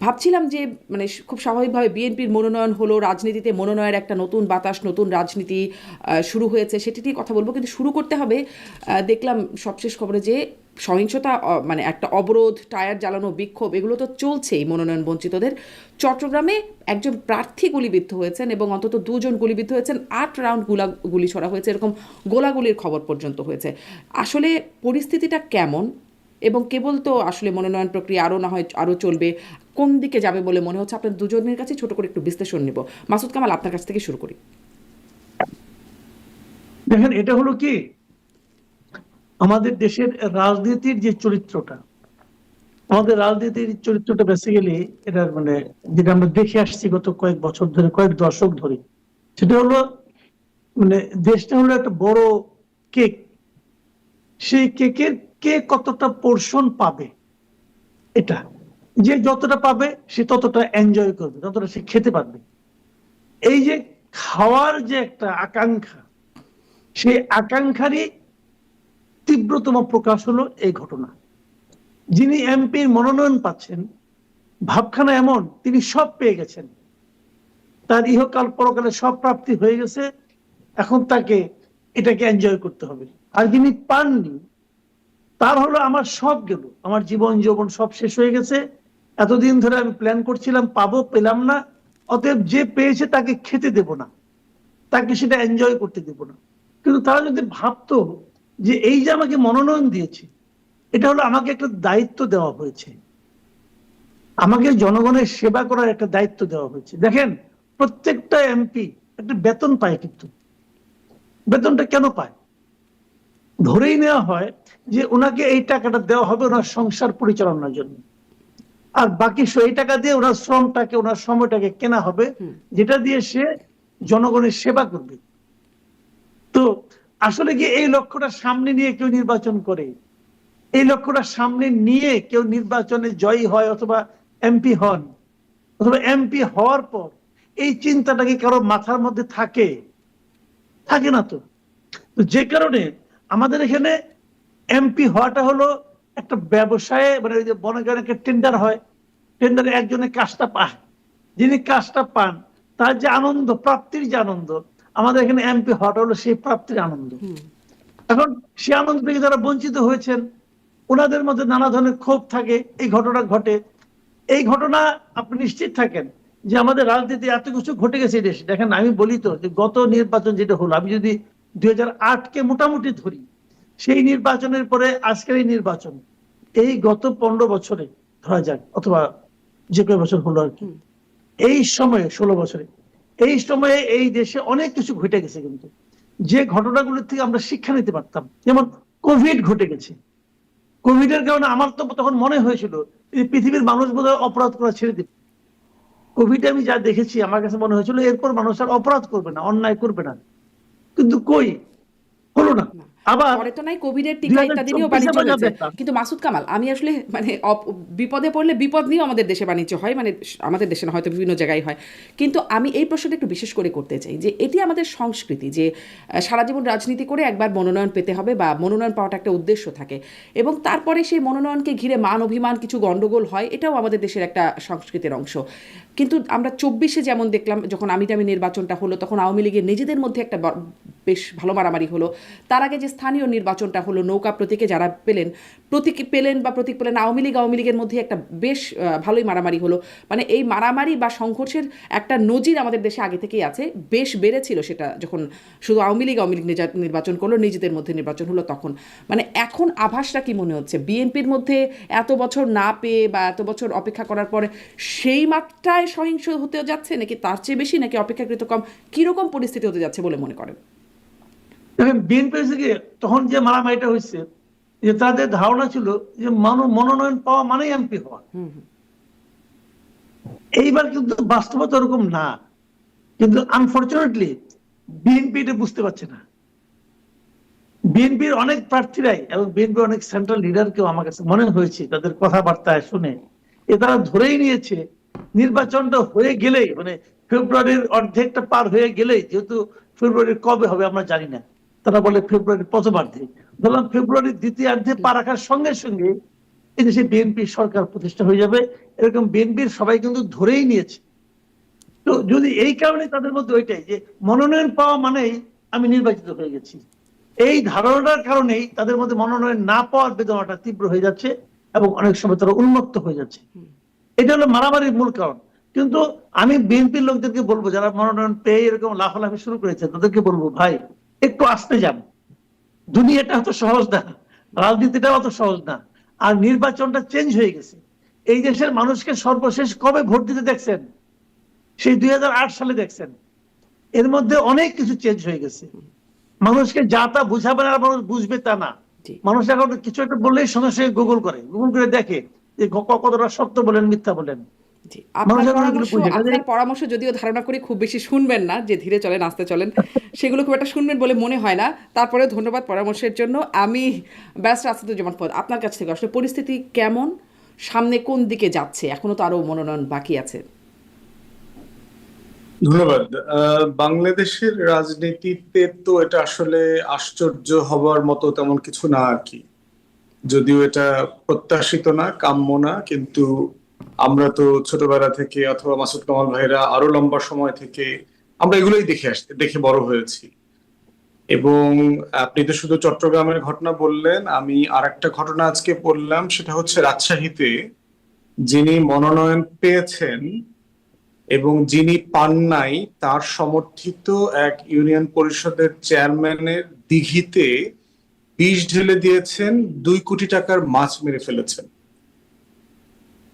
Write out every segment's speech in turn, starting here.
ভাবছিলাম যে মানে খুব স্বাভাবিকভাবে বিএনপির মনোনয়ন হলো, রাজনীতিতে মনোনয়নের একটা নতুন বাতাস, নতুন রাজনীতি শুরু হয়েছে, সেটি নিয়ে কথা বলবো। কিন্তু শুরু করতে হবে, দেখলাম সবশেষ খবরে যে সহিংসতা, মানে একটা অবরোধ, টায়ার জ্বালানো, বিক্ষোভ, এগুলো তো চলছেই মনোনয়ন বঞ্চিতদের। চট্টগ্রামে একজন প্রার্থী গুলিবিদ্ধ হয়েছেন এবং অন্তত দুজন গুলিবিদ্ধ হয়েছেন, 8 রাউন্ড গুলি ছোড়া হয়েছে, এরকম গোলাগুলির খবর পর্যন্ত হয়েছে। আসলে পরিস্থিতিটা কেমন? এবং কেবল তো আসলে মনোনয়ন প্রক্রিয়া আরও না হয় আরও চলবে, কোন দিকে যাবে বলে মনে হচ্ছে? আপনার দুজনের কাছে ছোট করে একটু বিশ্লেষণ নিব। মাসুদ কামাল, আপনার কাছ থেকে শুরু করি। দেখেন, এটা হলো কি, আমাদের দেশের রাজনীতির যে চরিত্রটা, আমাদের রাজনীতির চরিত্রটা বেসিক্যালি এটার মানে যেটা আমরা দেখে আসছি গত কয়েক বছর ধরে, কয়েক দশক ধরে, সেটা হলো মানে দেশটা হলো একটা বড় কেক। সেই কেকের কে কতটা পোর্শন পাবে, এটা যে যতটা পাবে সে ততটা এনজয় করবে, ততটা সে খেতে পারবে। এই যে খাওয়ার যে একটা আকাঙ্ক্ষা, সেই আকাঙ্ক্ষারই তীব্রতম প্রকাশ হলো এই ঘটনা। যিনি এমপির মনোনয়ন পাচ্ছেন, ভাবখানা এমন, তিনি সব পেয়ে গেছেন, তার ইহকাল পরকালে সব প্রাপ্তি হয়ে গেছে, এখন তাকে এটাকে এনজয় করতে হবে। আর যিনি পাননি, তার হলো আমার সব গেল, আমার জীবন যৌবন সব শেষ হয়ে গেছে, এতদিন ধরে আমি প্ল্যান করছিলাম পাবো, পেলাম না, অতএব যে পেয়েছে তাকে খেতে দেব না, তাকে সেটা এনজয় করতে দেব না। কিন্তু তারা যদি ভাবতো যে এই যে আমাকে মনোনয়ন দিয়েছে, এটা হলো আমাকে একটা দায়িত্ব দেওয়া হয়েছে, আমাকে জনগণের সেবা করার একটা দায়িত্ব দেওয়া হয়েছে। দেখেন, প্রত্যেকটা এমপি একটা বেতন পায়, কিন্তু বেতনটা কেন পায়? ধরেই নেওয়া হয় যে ওনাকে এই টাকাটা দেওয়া হবে ওনার সংসার পরিচালনার জন্য, আর বাকি এই টাকা দিয়ে ওনার শ্রমটাকে, ওনার সময়টাকে কেনা হবে, যেটা দিয়ে সে জনগণের সেবা করবে। তো আসলে কি এই লক্ষ্যটা সামনে নিয়ে কেউ নির্বাচন করে? এই লক্ষ্যটা সামনে নিয়ে কেউ নির্বাচনে জয়ী হয় অথবা এমপি হন, অথবা এমপি হওয়ার পর এই চিন্তাটা কি কারো মাথার মধ্যে থাকে? থাকে না তো। যে কারণে আমাদের এখানে এমপি হওয়াটা হলো একটা ব্যবসায়, মানে ওই যে মনে করেন একটা টেন্ডার হয়, টেন্ডারে একজনের কাজটা পায়, যিনি কাজটা পান তার যে আনন্দ, প্রাপ্তির যে আনন্দ, আমাদের এখানে এমপি হওয়াটা হলো সেই প্রাপ্তির আনন্দ। এখন সে আনন্দ থেকে যারা বঞ্চিত হয়েছেন, ওনাদের মধ্যে নানা ধরনের ক্ষোভ থাকে, এই ঘটনা ঘটে। এই ঘটনা আপনি নিশ্চিত থাকেন যে আমাদের রাজনীতি এত কিছু ঘটে গেছে এই দেশে। দেখেন, আমি বলি তো যে গত নির্বাচন যেটা হলো, আমি যদি 2008-কে মোটামুটি ধরি, সেই নির্বাচনের পরে আজকের এই নির্বাচন, এই গত 15 বছরে ধরা যাক, অথবা যে কয় বছর হলো আর কি, এই সময়ে 16 বছরে, এই সময়ে এই দেশে অনেক কিছু ঘটে গেছে, কিন্তু যে ঘটনাগুলোর থেকে আমরা শিক্ষা নিতে পারতাম। যেমন কোভিড ঘটে গেছে, কোভিড এর কারণে আমার তো তখন মনে হয়েছিল পৃথিবীর মানুষ বোধহয় অপরাধ করা ছেড়ে দিবে। কোভিডে আমি যা দেখেছি, আমার কাছে মনে হয়েছিল এরপর মানুষ আর অপরাধ করবে না, অন্যায় করবে না, কিন্তু কই, হলো না। না, আবার পরে তো নাই কোভিডের দুই টিকা হাজার ইত্যাদি নিয়েও চব্বিশে বাণিজ্য আমরা যা হয়েছে। দেখলাম, কিন্তু মাসুদ কামাল, আমি আসলে মানে বিপদে পড়লে বিপদ নিয়েও আমাদের দেশে বাণিজ্য হয়, মানে আমাদের দেশে না, হয়তো বিভিন্ন জায়গায় হয়। কিন্তু আমি এই প্রশ্নটা একটু বিশেষ করে করতে চাই যে এটি আমাদের সংস্কৃতি যে সারা জীবন রাজনীতি করে একবার মনোনয়ন পেতে হবে, বা মনোনয়ন পাওয়াটা একটা উদ্দেশ্য থাকে, এবং তারপরে সেই মনোনয়নকে ঘিরে মান অভিমান, কিছু গণ্ডগোল হয়, এটাও আমাদের দেশের একটা সংস্কৃতির অংশ। কিন্তু আমরা 24-এ যেমন দেখলাম, যখন আমি নির্বাচনটা হলো, তখন আওয়ামী লীগের নিজেদের মধ্যে একটা বেশ ভালো মারামারি হলো। তার আগে যে স্থানীয় নির্বাচনটা হলো, নৌকা প্রতীকে যারা প্রতীক পেলেন বা প্রতীক পেলেন, আওয়ামী লীগের মধ্যে একটা বেশ ভালোই মারামারি হলো। মানে এই মারামারি বা সংঘর্ষের একটা নজির আমাদের দেশে আগে থেকেই আছে, বেশ বেড়েছিল সেটা যখন শুধু আওয়ামী লীগ নির্বাচন করলো, নিজেদের মধ্যে নির্বাচন হলো তখন। মানে এখন আভাসটা কি মনে হচ্ছে বিএনপির মধ্যে এত বছর না পেয়ে বা এত বছর অপেক্ষা করার পরে সেই মাত্রায় সহিংস হতে যাচ্ছে, নাকি তার চেয়ে বেশি, নাকি অপেক্ষাকৃত কম? কিরকম পরিস্থিতি হতে যাচ্ছে বলে মনে করেন? দেখেন বিএনপি থেকে তখন যে মারামারিটা হয়েছে, যে তাদের ধারণা ছিল যে মনোনয়ন পাওয়া মানেই এমপি হওয়া। এইবার কিন্তু বাস্তবতা ওরকম না, কিন্তু আনফরচুনেটলি বিএনপি এটা বুঝতে পারছে না। বিএনপির অনেক প্রার্থীরাই এবং বিএনপির অনেক সেন্ট্রাল লিডারকেও আমার কাছে মনে হয়েছে তাদের কথাবার্তায় শুনে, তারা ধরেই নিয়েছে নির্বাচনটা হয়ে গেলেই, মানে ফেব্রুয়ারির অর্ধেকটা পার হয়ে গেলেই, যেহেতু ফেব্রুয়ারির কবে হবে আমরা জানি না, তারা বলে ফেব্রুয়ারির প্রথমার্ধে, ধরলাম ফেব্রুয়ারির দ্বিতীয়ার্ধে পা রাখার সঙ্গে সঙ্গে এদেশে বিএনপি সরকার প্রতিষ্ঠা হয়ে যাবে, এরকম বিএনপির সবাই কিন্তু ধরেই নিয়েছে। তো যদি এই কারণে তাদের মধ্যে ওইটাই যে মনোনয়ন পাওয়া মানেই আমি নির্বাচিত হয়ে গেছি, এই ধারণার কারণেই তাদের মধ্যে মনোনয়ন না পাওয়ার বেদনাটা তীব্র হয়ে যাচ্ছে এবং অনেক সময় তারা উন্মত্ত হয়ে যাচ্ছে। এটা হলো মারামারির মূল কারণ। কিন্তু আমি বিএনপির লোকদেরকে বলবো, যারা মনোনয়ন পেয়ে এরকম লাফালাফি শুরু করেছে, তাদেরকে বলবো, ভাই একটু আসতে যান, দুনিয়াটা অত সহজ না, রাজনীতিটা অত সহজ না। আর নির্বাচনটা চেঞ্জ হয়ে গেছে। এই দেশের মানুষকে সর্বশেষ কবে ভোট দিতে দেখছেন? সেই 2008 সালে দেখছেন। এর মধ্যে অনেক কিছু চেঞ্জ হয়ে গেছে। মানুষকে যা তা বুঝাবে না, মানুষ বুঝবে তা না। মানুষ এখন কিছু একটা বললেই সঙ্গে সঙ্গে গুগল করে দেখে যে কতটা সত্য বলেন মিথ্যা বলেন। আপনার পরামর্শ যদিও ধারণা করি খুব বেশি শুনবেন না, যে ধীরে চলেন আস্তে চলেন, সেগুলো খুব একটা শুনবেন বলে মনে হয় না। তারপরে ধন্যবাদ পরামর্শের জন্য। আমি ব্যারিস্টার আসাদুজ্জামান ফুয়াদ, আপনার কাছ থেকে আসলে পরিস্থিতি কেমন, সামনে কোন দিকে যাচ্ছে, এখনো তো আরো মনোনয়ন বাকি আছে? ধন্যবাদ। বাংলাদেশের রাজনীতিতে তো এটা আসলে আশ্চর্য হবার মতো তেমন কিছু না আর কি, যদিও এটা প্রত্যাশিত না, কাম্য না, কিন্তু আমরা তো ছোটবেলা থেকে অথবা মাসুদ কামাল ভাইরা আরো লম্বা সময় থেকে আমরা এগুলোই দেখে বড় হয়েছি। এবং আপনি তো শুধু চট্টগ্রামের ঘটনা বললেন, আমি আরেকটা ঘটনা আজকে বললাম, সেটা হচ্ছে রাজশাহীতে যিনি মনোনয়ন পেয়েছেন এবং যিনি পান নাই, তার সমর্থিত এক ইউনিয়ন পরিষদের চেয়ারম্যানের দিঘিতে বিষ ঢেলে দিয়েছেন, 2 কোটি টাকার মাছ মেরে ফেলেছেন।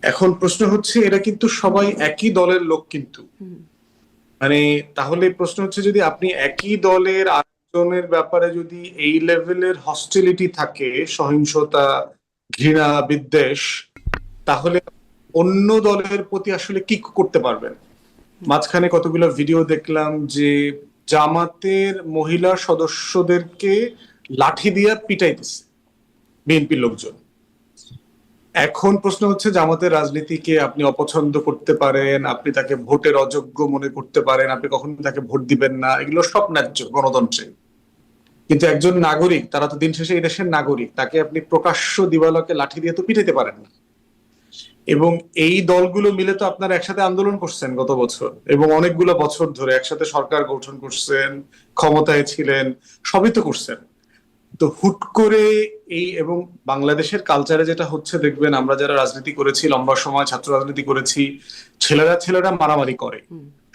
এখন প্রশ্ন হচ্ছে, এরা কিন্তু সবাই একই দলের লোক, কিন্তু মানে তাহলে প্রশ্ন হচ্ছে, যদি আপনি একই দলের আরেকজনের ব্যাপারে যদি এই লেভেলের হস্টিলিটি থাকে, সহিংসতা, ঘৃণা, বিদ্বেষ, তাহলে অন্য দলের প্রতি আসলে কি করতে পারবেন? মাঝখানে কতগুলো ভিডিও দেখলাম যে জামাতের মহিলা সদস্যদেরকে লাঠি দিয়ে পিটাইতেছে বিএনপির লোকজন। এখন প্রশ্ন হচ্ছে, জামাতের রাজনীতিকে আপনি অপছন্দ করতে পারেন, আপনি তাকে ভোটের অযোগ্য মনে করতে পারেন, আপনি কখনো তাকে ভোট দিবেন না, এগুলো সব ন্যায্য গণতন্ত্রে। কিন্তু একজন নাগরিক, তারা তো দিন শেষে এই দেশের নাগরিক, তাকে আপনি প্রকাশ্য দিবালোকে লাঠি দিয়ে তো পিটাইতে পারেন না। এবং এই দলগুলো মিলে তো আপনারা একসাথে আন্দোলন করছেন গত বছর, এবং অনেকগুলো বছর ধরে একসাথে সরকার গঠন করছেন, ক্ষমতায় ছিলেন, সবই তো করছেন। তো হুট করে এবং বাংলাদেশের কালচারে যেটা হচ্ছে, দেখবেন আমরা যারা রাজনীতি করেছি, লম্বা সময় ছাত্র রাজনীতি করেছি, ছেলেরা মারামারি করে।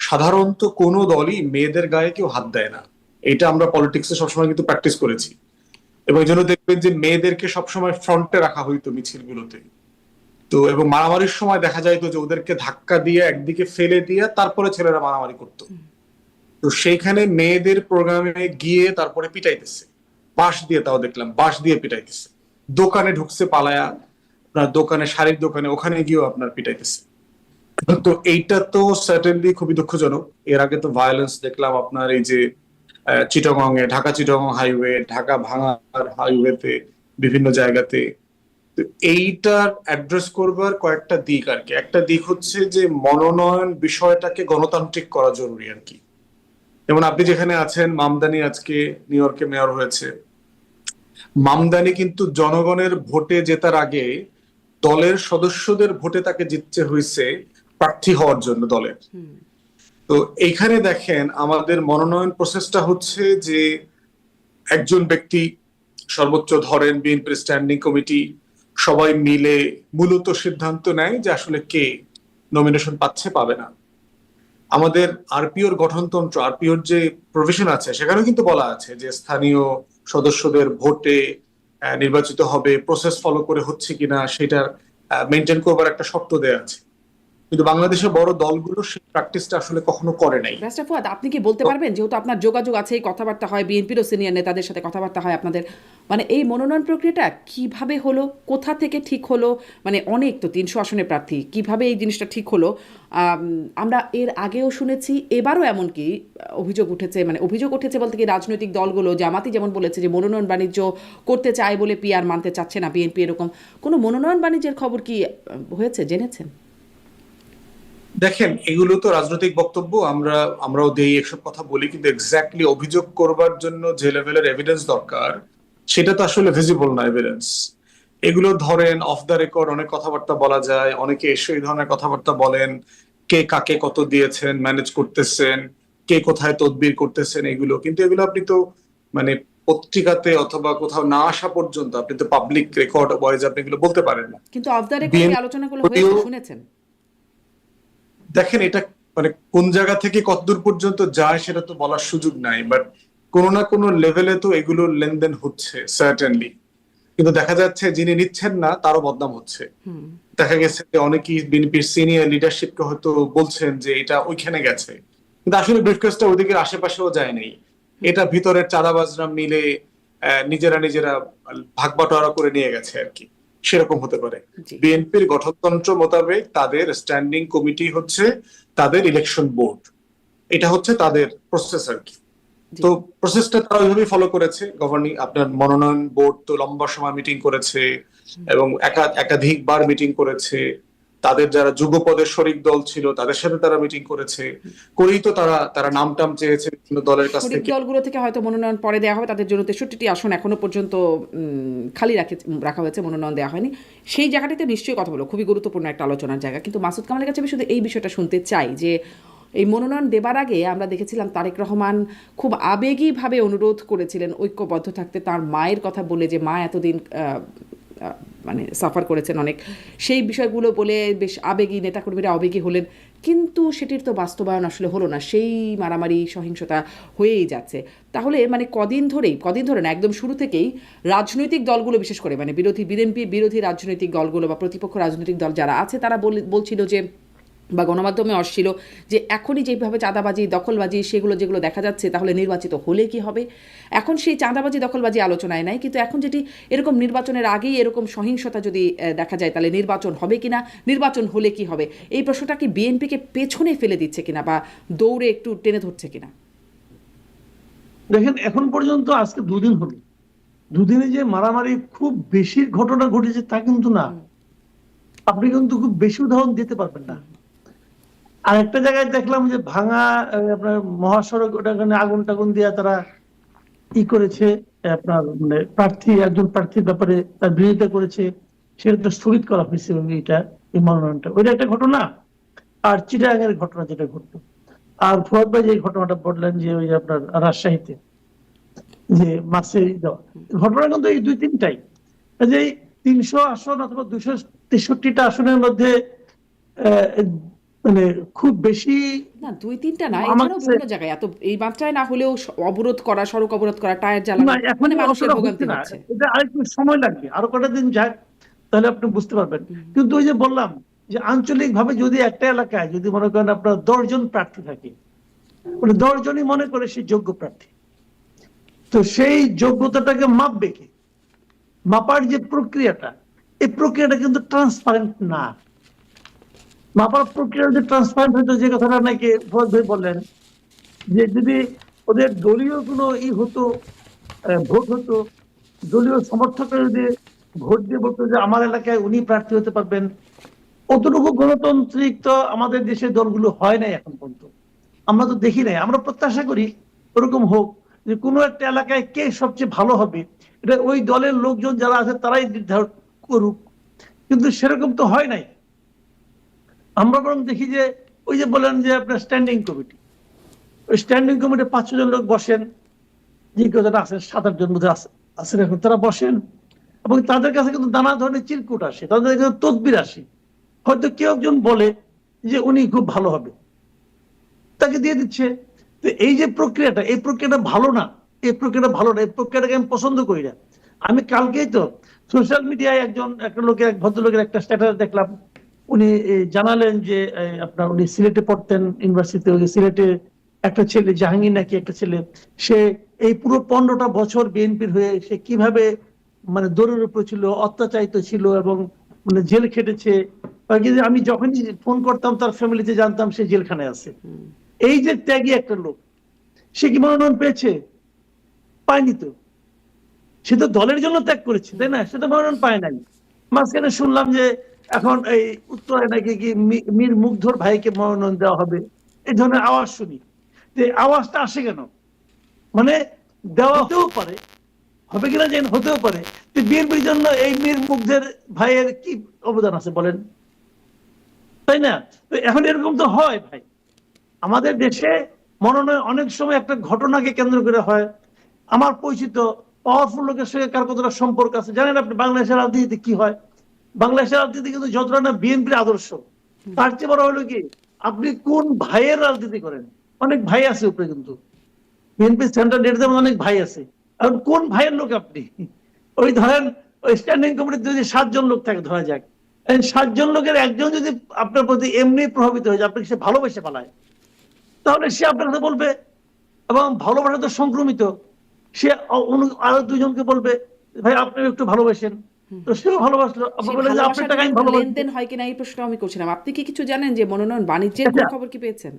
সাধারণত কোনো দলই মেয়েদের গায়ে কেউ হাত দেয় না, এটা আমরা পলিটিক্সে সবসময় কিন্তু প্র্যাকটিস করেছি। এবং এই জন্য দেখবেন যে মেয়েদেরকে সবসময় ফ্রন্টে রাখা হইতো মিছিলগুলোতে। তো এবং মারামারির সময় দেখা যাইতো যে ওদেরকে ধাক্কা দিয়ে একদিকে ফেলে দিয়ে তারপরে ছেলেরা মারামারি করতো। তো সেইখানে মেয়েদের প্রোগ্রামে গিয়ে তারপরে পিটাইতেছে, বাঁশ দিয়ে, তাও দেখলাম বাঁশ দিয়ে পিটাইতেছে। দোকানে ঢুকছে পালায়া, আপনার দোকানে, শাড়ির দোকানে, ওখানে গিয়েও আপনার পিটাইতেছে। তো এইটা তো সার্টেনলি খুবই দুঃখজনক। এর আগে তো ভায়োলেন্স দেখলাম আপনার এই যে চিটাগং এ, ঢাকা চিটাগং হাইওয়ে, ঢাকা ভাঙার হাইওয়েতে, বিভিন্ন জায়গাতে। তো এইটার অ্যাড্রেস করবার কয়েকটা দিক আর কি। একটা দিক হচ্ছে যে মনোনয়ন বিষয়টাকে গণতান্ত্রিক করা জরুরি আর কি। যেমন আপনি যেখানে আছেন, মামদানি আজকে নিউ ইয়র্কে মেয়র হয়েছে। মামদানি কিন্তু জনগণের ভোটে জেতার আগে দলের সদস্যদের ভোটে তাকে জিততে হয়েছে প্রার্থী হওয়ার জন্য দলের। তো এইখানে দেখেন, আমাদের মনোনয়ন প্রসেসটা হচ্ছে যে একজন ব্যক্তি, সর্বোচ্চ ধরেন বিএনপির স্ট্যান্ডিং কমিটি, সবাই মিলে মূলত সিদ্ধান্ত নেয় যে আসলে কে নমিনেশন পাচ্ছে পাবে না। আমাদের আরপিওর গঠনতন্ত্র, আরপিওর যে প্রভিশন আছে, সেখানেও কিন্তু বলা আছে যে স্থানীয় সদস্যদের ভোটে নির্বাচিত হবে, প্রসেস ফলো করে হচ্ছে কিনা সেটা মেনটেন করবার একটা শর্ত দেয়া আছে। কিন্তু বাংলাদেশের বড় দলগুলো সেই প্র্যাকটিসটা আসলে কখনো করে নাই। ব্যারিস্টার ফুয়াদ, আপনি কি বলতে পারবেন, যেহেতু আপনার যোগাযোগ আছে, কথাবার্তা হয়, বিএনপিরও সিনিয়র নেতাদের সাথে কথাবার্তা হয় আপনাদের, মানে এই মনোনয়ন প্রক্রিয়াটা কিভাবে হলো, কোথা থেকে ঠিক হলো? মানে অনেক তো 300 আসনের প্রার্থী, কিভাবে এই জিনিসটা ঠিক হলো? আমরা এর আগেও শুনেছি, এবারও এমনকি অভিযোগ উঠেছে বলতে কি, রাজনৈতিক দলগুলো, জামাতি যেমন বলেছে যে মনোনয়ন বাণিজ্য করতে চায় বলে পিআর মানতে চাচ্ছে না বিএনপি, এরকম কোনো মনোনয়ন বাণিজ্যের খবর কি হয়েছে, জেনেছেন? দেখেন, এগুলো তো রাজনৈতিক বক্তব্য, আমরাও দেই, এসব কথা বলি, কিন্তু এক্স্যাক্টলি অভিযোগ করবার জন্য যে লেভেলের এভিডেন্স দরকার, সেটা তো আসলে ভিজিবল না এভিডেন্স। এগুলো ধরেন অফ দ্য রেকর্ড অনেক কথাবার্তা বলা যায়, অনেকে এসে এই ধরনের কথাবার্তা বলেন, কে কাকে কত দিয়েছেন, ম্যানেজ করতেছেন, কে কোথায় তদবির করতেছেন, এগুলো কিন্তু এগুলো আপনি তো মানে পত্রিকাতে অথবা কোথাও না আসা পর্যন্ত আপনি তো পাবলিক রেকর্ড ওয়াইজ আপনি এগুলো বলতে পারেন না। কিন্তু অফ দ্য রেকর্ড এই বিএনপি আলোচনাগুলো যদিও হয়েছে শুনেছেন? দেখেন এটা মানে কোন জায়গা থেকে কতদূর পর্যন্ত যায় সেটা তো বলার সুযোগ নাই, বাট কোনো না কোনো লেভেলে তো এগুলোর লেনদেন হচ্ছে সার্টেনলি। কিন্তু দেখা যাচ্ছে যিনি নিচ্ছেন না তারও বদনাম হচ্ছে। দেখা গেছে যে অনেকেই বিএনপির সিনিয়র লিডারশিপকে হয়তো বলছেন যে এটা ওইখানে গেছে, কিন্তু আসলে ব্রিফকেসটা ওইদিকে আশেপাশেও যায় নাই। এটা ভিতরের চাঁদাবাজরা মিলে নিজেরা নিজেরা ভাগ বাটোয়ারা করে নিয়ে গেছে আর কি, সেরকম হতে পারে। জি বিএনপির গঠনতন্ত্র মোতাবেক তাদের স্ট্যান্ডিং কমিটি হচ্ছে তাদের ইলেকশন বোর্ড, এটা হচ্ছে তাদের প্রসেস আর কি। জি তো প্রসেসটা তারা ওইভাবেই ফলো করেছে। গভর্নিং আপনার মনোনয়ন বোর্ড তো লম্বা সময় মিটিং করেছে এবং একাধিকবার মিটিং করেছে। তাদের যারা যুগপদের শরিক দল ছিল তাদের সাথে তারা মিটিং করেছে, করেই তো তারা তারা নাম টাম চেয়েছে বিভিন্ন দলের কাছ শরিক থেকে। দলগুলো থেকে হয়তো মনোনয়ন পরে দেওয়া হবে, তাদের জন্য 63টি আসন এখনো পর্যন্ত খালি রাখা হয়েছে, মনোনয়ন দেওয়া হয়নি। সেই জায়গাটিতে নিশ্চয়ই কথা বলো, খুবই গুরুত্বপূর্ণ একটা আলোচনার জায়গা। কিন্তু মাসুদ কামালের কাছে আমি শুধু এই বিষয়টা শুনতে চাই যে এই মনোনয়ন দেবার আগে আমরা দেখেছিলাম তারেক রহমান খুব আবেগীভাবে অনুরোধ করেছিলেন ঐক্যবদ্ধ থাকতে, তার মায়ের কথা বলে যে মা এতদিন মানে সাফার করেছেন অনেক, সেই বিষয়গুলো বলে বেশ আবেগী, নেতাকর্মীরা আবেগী হলেন। কিন্তু সেটির তো বাস্তবায়ন আসলে হলো না, সেই মারামারি সহিংসতা হয়েই যাচ্ছে। তাহলে মানে কদিন ধরে না, একদম শুরু থেকেই রাজনৈতিক দলগুলো, বিশেষ করে মানে বিএনপি বিরোধী রাজনৈতিক দলগুলো বা প্রতিপক্ষ রাজনৈতিক দল যারা আছে তারা বলছিল যে, বা গণমাধ্যমে আসছিল যে এখনই যেভাবে চাঁদাবাজি দখলবাজি সেগুলো যেগুলো দেখা যাচ্ছে তাহলে নির্বাচিত হলে কি হবে। এখন সেই চাঁদাবাজি দখলবাজি আলোচনায় নাই, কিন্তু এখন যেটি এরকম নির্বাচনের আগেই এরকম সহিংসতা যদি দেখা যায় তাহলে নির্বাচন হবে কিনা, নির্বাচন হলে কি হবে, এই প্রশ্নটা কি বিএনপিকে পেছনে ফেলে দিচ্ছে কিনা বা দৌড়ে একটু টেনে ধরছে কিনা? দেখেন এখন পর্যন্ত আজকে দুদিন হলো, দুদিনে যে মারামারি খুব বেশি ঘটনা ঘটেছে তা কিন্তু না। আপনি কিন্তু খুব বেশি উদাহরণ দিতে পারবেন না। আর একটা জায়গায় দেখলাম যে ভাঙা আপনার মহাসড়ক, ওটাখানে আগুন টাগুন দিয়ে তারা ই করেছে, আপনার মানে একজন প্রার্থীর ব্যাপারে তার বিরোধিতা করেছে, সেটা তো স্থগিত করা হয়েছে এটা, এই মনোনয়নটা। ওইটা একটা ঘটনা। আর চিটাগাংয়ের ঘটনা যেটা ঘটলো, আর ফুয়াদ ভাই যে ঘটনাটা বললেন যে ওই যে আপনার রাজশাহীতে যে মাসে দেওয়া, ঘটনা কিন্তু এই দুই তিনটাই। যে 300 আসন অথবা 263টা আসনের মধ্যে মানে খুব বেশি না 2-3টা না, আমার এছাড়াও কাছে বিভিন্ন জায়গায় এত এই মাত্রায় না হলেও অবরোধ করা, সড়ক অবরোধ করা, টায়ার না, জ্বালানো, এখন মানে মানুষের অতটা হচ্ছে ভোগান্তি না। হচ্ছে। এটা আরেকটু সময় লাগবে, আরো কটা দিন যাক, তাহলে আপনি বুঝতে পারবেন। কিন্তু ওই যে বললাম যে আঞ্চলিক ভাবে যদি একটা এলাকায় যদি মনে করেন আপনার 10 জন প্রার্থী থাকে, মানে 10 জনই মনে করে সে যোগ্য প্রার্থী, তো সেই যোগ্যতাটাকে মাপবে কে? মাপার যে প্রক্রিয়াটা, এই প্রক্রিয়াটা কিন্তু ট্রান্সপারেন্ট না। মাপার প্রক্রিয়া যদি ট্রান্সপারেন্ট হতো, যে কথাটা নাকি ফুয়াদ ভাই বললেন, যে যদি ওদের দলীয় কোনো হতো, ভোট হতো, দলীয় সমর্থকরা যদি ভোট দিয়ে বলতো যে আমার এলাকায় উনি প্রার্থী হতে পারবেন, অতটুকু গণতান্ত্রিক তো আমাদের দেশের দলগুলো হয় নাই এখন পর্যন্ত। আমরা তো দেখি নাই। আমরা প্রত্যাশা করি ওরকম হোক, যে কোনো একটা এলাকায় কে সবচেয়ে ভালো হবে এটা ওই দলের লোকজন যারা আছে তারাই নির্ধারণ করুক, কিন্তু সেরকম তো হয় নাই। আমরা বরং দেখি যে ওই যে বলেন যে আপনার স্ট্যান্ডিং কমিটি, ওই স্ট্যান্ডিং কমিটি 5-6 জন লোক বসেন, যে কথাটা আছেন 7-8 জন মধ্যে আছেন এখন, তারা বসেন এবং তাদের কাছে কিন্তু নানা ধরনের চিরকুট আসে, তাদের কাছে তদবির আসে। হয়তো কেউ একজন বলে যে উনি খুব ভালো হবে, তাকে দিয়ে দিচ্ছে। তো এই যে প্রক্রিয়াটা, এই প্রক্রিয়াটা ভালো না, এই প্রক্রিয়াটা ভালো না, এই প্রক্রিয়াটাকে আমি পছন্দ করি না। আমি কালকেই তো সোশ্যাল মিডিয়ায় এক ভদ্রলোকের একটা স্ট্যাটাস দেখলাম। উনি জানালেন যে আপনার উনি সিলেটে পড়তেন ইউনিভার্সিটিতে, ওই সিলেটে একটা ছেলে জাহাঙ্গীর নাকি একটা ছেলে, সে এই পুরো 15টা বছর বিএনপির হয়ে সে কিভাবে মানে দৌড়ের উপর ছিল, অত্যাচারিত ছিল এবং মানে জেল খেটেছে। আমি যখনই ফোন করতাম তার ফ্যামিলিতে জানতাম সে জেলখানায় আছে। এই যে ত্যাগী একটা লোক, সে কি মনোনয়ন পেয়েছে? পায়নি তো। সে তো দলের জন্য ত্যাগ করেছে, তাই না? সে তো মনোনয়ন পায় নাই। মাঝখানে শুনলাম যে এখন এই উত্তরায় নাকি কি মীর মুগ্ধর ভাইকে মনোনয়ন দেওয়া হবে, এই ধরনের আওয়াজ শুনি। তো এই আওয়াজটা আসে কেন? মানে দেওয়া হতেও পারে, হবে কিনা জানি না, হতেও পারে। বিএনপির জন্য এই মীর মুগ্ধের ভাইয়ের কি অবদান আছে বলেন, তাই না? তো এখন এরকম তো হয় ভাই, আমাদের দেশে মনোনয়ন অনেক সময় একটা ঘটনাকে কেন্দ্র করে হয়। আমার পরিচিত পাওয়ারফুল লোকের সঙ্গে কার কতটা সম্পর্ক আছে জানেন আপনি? বাংলাদেশের রাজনীতিতে কি হয়, বাংলাদেশের রাজনীতি কিন্তু যতটা না বিএনপির আদর্শ, তার চেয়ে বড় হলো কি আপনি কোন ভাইয়ের রাজনীতি করেন। অনেক ভাই আছে উপরে, কিন্তু বিএনপি সেন্ট্রাল লিডারদের মধ্যে অনেক ভাই আছে। এখন কোন ভাইয়ের লোক আপনি? ওই ধরেন ওই স্ট্যান্ডিং কমিটিতে যদি 7 জন লোক থাকে ধরা যাক, এই 7 জন লোকের একজন যদি আপনার প্রতি এমনি প্রভাবিত হয়ে যায়, আপনাকে সে ভালোবেসে পালায়, তাহলে সে আপনার কথা বলবে, এবং ভালোবাসা তো সংক্রমিত। সে আরো 2 জনকে বলবে ভাই আপনি একটু ভালোবাসেন, তো সেও ভালোবাসলো, আপনি সেই বললেন যে আপনার ভালোবাসার টাকা আমি কোনো ভালোবাসি। লেনদেন হয় কিনা এই প্রশ্ন আমি করছিলাম। আপনি কি কিছু জানেন যে মনোনয়ন বাণিজ্যের কোনো খবর কি পেয়েছেন?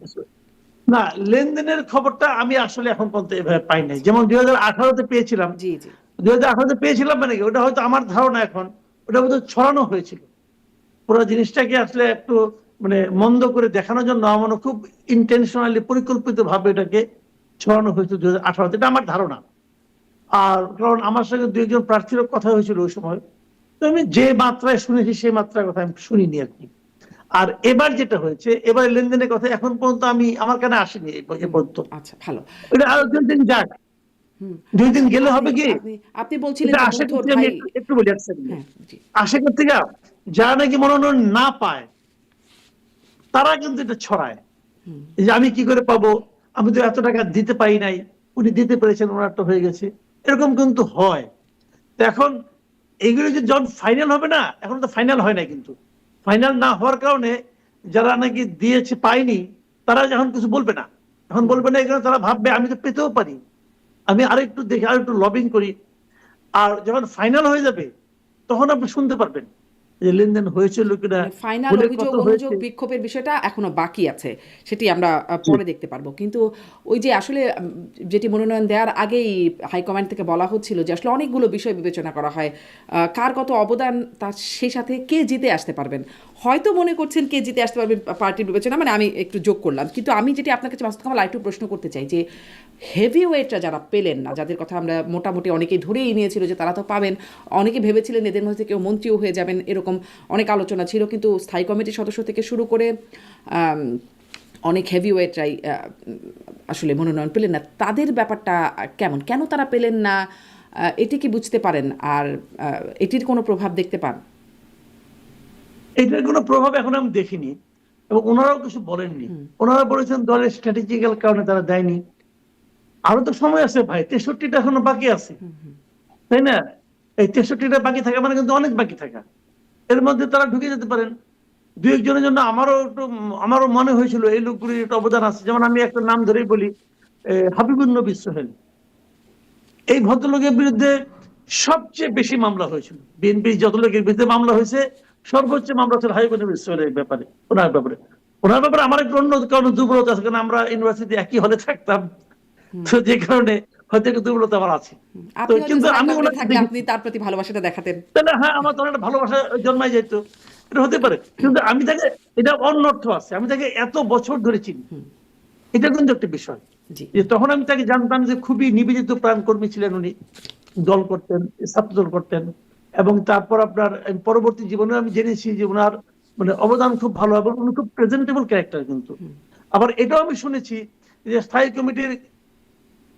না, লেনদেনের খবরটা আমি আসলে এখন পর্যন্ত এভাবে পাই নাই। যেমন 2018-তে পেয়েছিলাম, জি জি 2018-তে পেয়েছিলাম মানে কি ওটা হয়তো আমার ধারণা এখন ওটা বোধহয় ছড়ানো হয়েছিল। পুরো জিনিসটাকে আসলে একটু মানে মন্দ করে দেখানোর জন্য আমার খুব ইন্টেনশনালি পরিকল্পিত ভাবে এটাকে ছড়ানো হয়েছিল 2018-তে, এটা আমার ধারণা। আর কারণ আমার সঙ্গে 2 একজন প্রার্থীরও কথা হয়েছিল ওই সময়, তো আমি যে মাত্রায় শুনেছি সেই মাত্রার কথা আমি শুনিনি আর কি। আর এবার যেটা হয়েছে, এবার লেনদেনের কথা এখন পর্যন্ত আমি আমার কানে আসেনি এ পর্যন্ত। আচ্ছা ভালো। এটা আরো 2 দিন যাক, হুম 2 দিন গেলে আপনি হবে কি আপনি আপনি বলছিলেন এটা যে আশা মুগ্ধর করছি। আমি ভাই। একটু একটু বলি এক সেকেন্ড। হ্যাঁ জি আশা করতে গা যারা নাকি মনোনয়ন না পায় তারা কিন্তু এটা ছড়ায় যে আমি কি করে পাবো, আমি তো এত টাকা দিতে পারি নাই, উনি দিতে পেরেছেন, ওনার তো হয়ে গেছে, এরকম কিন্তু হয়। তো এখন এইগুলো যে যখন ফাইনাল হবে না, এখন তো ফাইনাল হয় না, কিন্তু ফাইনাল না হওয়ার কারণে যারা নাকি দিয়েছে পায়নি তারা এখন কিছু বলবে না, এখন বলবে না, এখানে তারা ভাববে আমি তো পেতেও পারি, আমি আরেকটু দেখি আরেকটু লবিং করি। আর যখন ফাইনাল হয়ে যাবে তখন আপনি শুনতে পারবেন যে লেনদেন হয়েছিল কিনা, মানে ফাইনাল হলে অভিযোগ কত অনুযোগ হয়েছে। বিক্ষোভের বিষয়টা এখনো বাকি আছে, সেটি আমরা পরে দেখতে পারবো। কিন্তু ওই যে আসলে যেটি মনোনয়ন দেওয়ার আগেই হাইকমান্ড থেকে বলা হচ্ছিল যে আসলে অনেকগুলো বিষয় বিবেচনা করা হয়, কার কত অবদান, তার সেই সাথে কে জিতে আসতে পারবেন। হয়তো মনে করছেন কে জিতে আসতে পারবেন পার্টির বিবেচনা, মানে আমি একটু যোগ করলাম। কিন্তু আমি যেটি আপনার কাছে বাস্তব কামাল আরেকটু প্রশ্ন করতে চাই যে হেভি ওয়েটরা যারা পেলেন না, যাদের কথা আমরা মোটামুটি অনেকেই ধরেই নিয়েছিল যে তারা তো পাবেন, অনেকে ভেবেছিলেন এদের মধ্যে কেউ মন্ত্রীও হয়ে যাবেন, এরকম অনেক আলোচনা ছিল, কিন্তু স্থায়ী কমিটির সদস্য থেকে শুরু করে অনেক হেভি ওয়েটরাই আসলে মনোনয়ন পেলেন না। তাদের ব্যাপারটা কেমন, কেন তারা পেলেন না, এটি কি বুঝতে পারেন? আর এটির কোনো প্রভাব দেখতে পান? এটার কোনো প্রভাব এখন আমি দেখিনি, এবং ওনারাও কিছু বলেননি। ওনারা বলেছেন দলের স্ট্র্যাটেজিক্যাল কারণে তারা দেয়নি। আরো তো সময় আছে ভাই, 63টা এখনো বাকি আছে, তাই না? এই 63টা বাকি থাকা মানে কিন্তু অনেক বাকি থাকা, এর মধ্যে তারা ঢুকে যেতে পারেন। 2 একজনের জন্য আমারও মনে হয়েছিল এই লোকগুলির একটা অবদান আছে। যেমন আমি একটা নাম ধরেই বলি, হাবিবুন নবী সোহেল। এই ভদ্রলোকের বিরুদ্ধে সবচেয়ে বেশি মামলা হয়েছিল, বিএনপির যত লোকের বিরুদ্ধে মামলা হয়েছে সর্বোচ্চ মামলা ছিল হাবিবুন নবী সোহেলের ব্যাপারে, ওনার ব্যাপারে আমার একটু অন্য কারণে দুর্বলতা আছে, কারণ আমরা ইউনিভার্সিটি একই হলে থাকতাম, তো যে কারণে হয়তো একটু দুর্বলতা আমার আছে। তো আপনি হয়তো কিন্তু স্থায়ী আমি কমিটি ওনাকে থাকলে দেখি, আপনি তার প্রতি ভালোবাসাটা দেখাতেন। তাহলে হ্যাঁ আমার তখন একটা ভালোবাসা জন্মায় যেত, এটা হতে পারে। কিন্তু আমি তাকে, এটা অন্য অর্থ আছে, আমি তাকে এত বছর ধরে চিনি, এটা কিন্তু একটা বিষয়। জি যে তখন আমি তাকে জানতাম যে খুবই নিবেদিত প্রাণ কর্মী ছিলেন উনি, দল করতেন, ছাত্র দল করতেন, এবং তারপর আপনার পরবর্তী জীবনে আমি জেনেছি যে ওনার মানে অবদান খুব ভালো, এবং উনি খুব প্রেজেন্টেবল ক্যারেক্টার কিন্তু। আবার এটাও আমি শুনেছি যে স্থায়ী কমিটির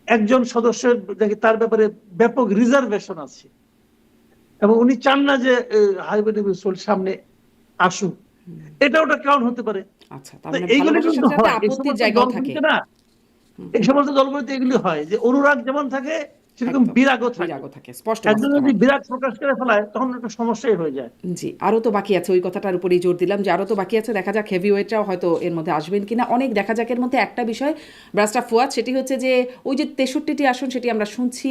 একজন সদস্যের দেখি তার ব্যাপারে ব্যাপক রিজার্ভেশন আছে, এবং উনি চান না যে হাইবে সামনে আসুক, এটা ওটা কারণ হতে পারে। আচ্ছা, তার তো মানে এইগুলো ভালোবাসার কিন্তু সাথে সাথে হয় এই আপত্তির সমস্ত জায়গাও থাকে। দলগুলিতে না, এই সমস্ত দলগুলিতে এগুলি হয় যে অনুরাগ যেমন থাকে সেরকম একদম বিরাগও থাকে। বিরাগও থাকে, স্পষ্ট একজন মাসুদ যদি কামাল। বিরাগ প্রকাশ করে ফেলায় তখন একটা সমস্যাই হয়ে যায়। জি, আরও তো বাকি আছে, ওই কথাটার উপরেই জোর দিলাম যে আরও তো বাকি আছে। দেখা যাক হেভি ওয়েটরাও হয়তো এর মধ্যে আসবেন কিনা, অনেক দেখা যাক। এর মধ্যে একটা বিষয় ব্রাস্টার ফুয়াদ, সেটি হচ্ছে যে ওই যে 63টি আসন, সেটি আমরা শুনছি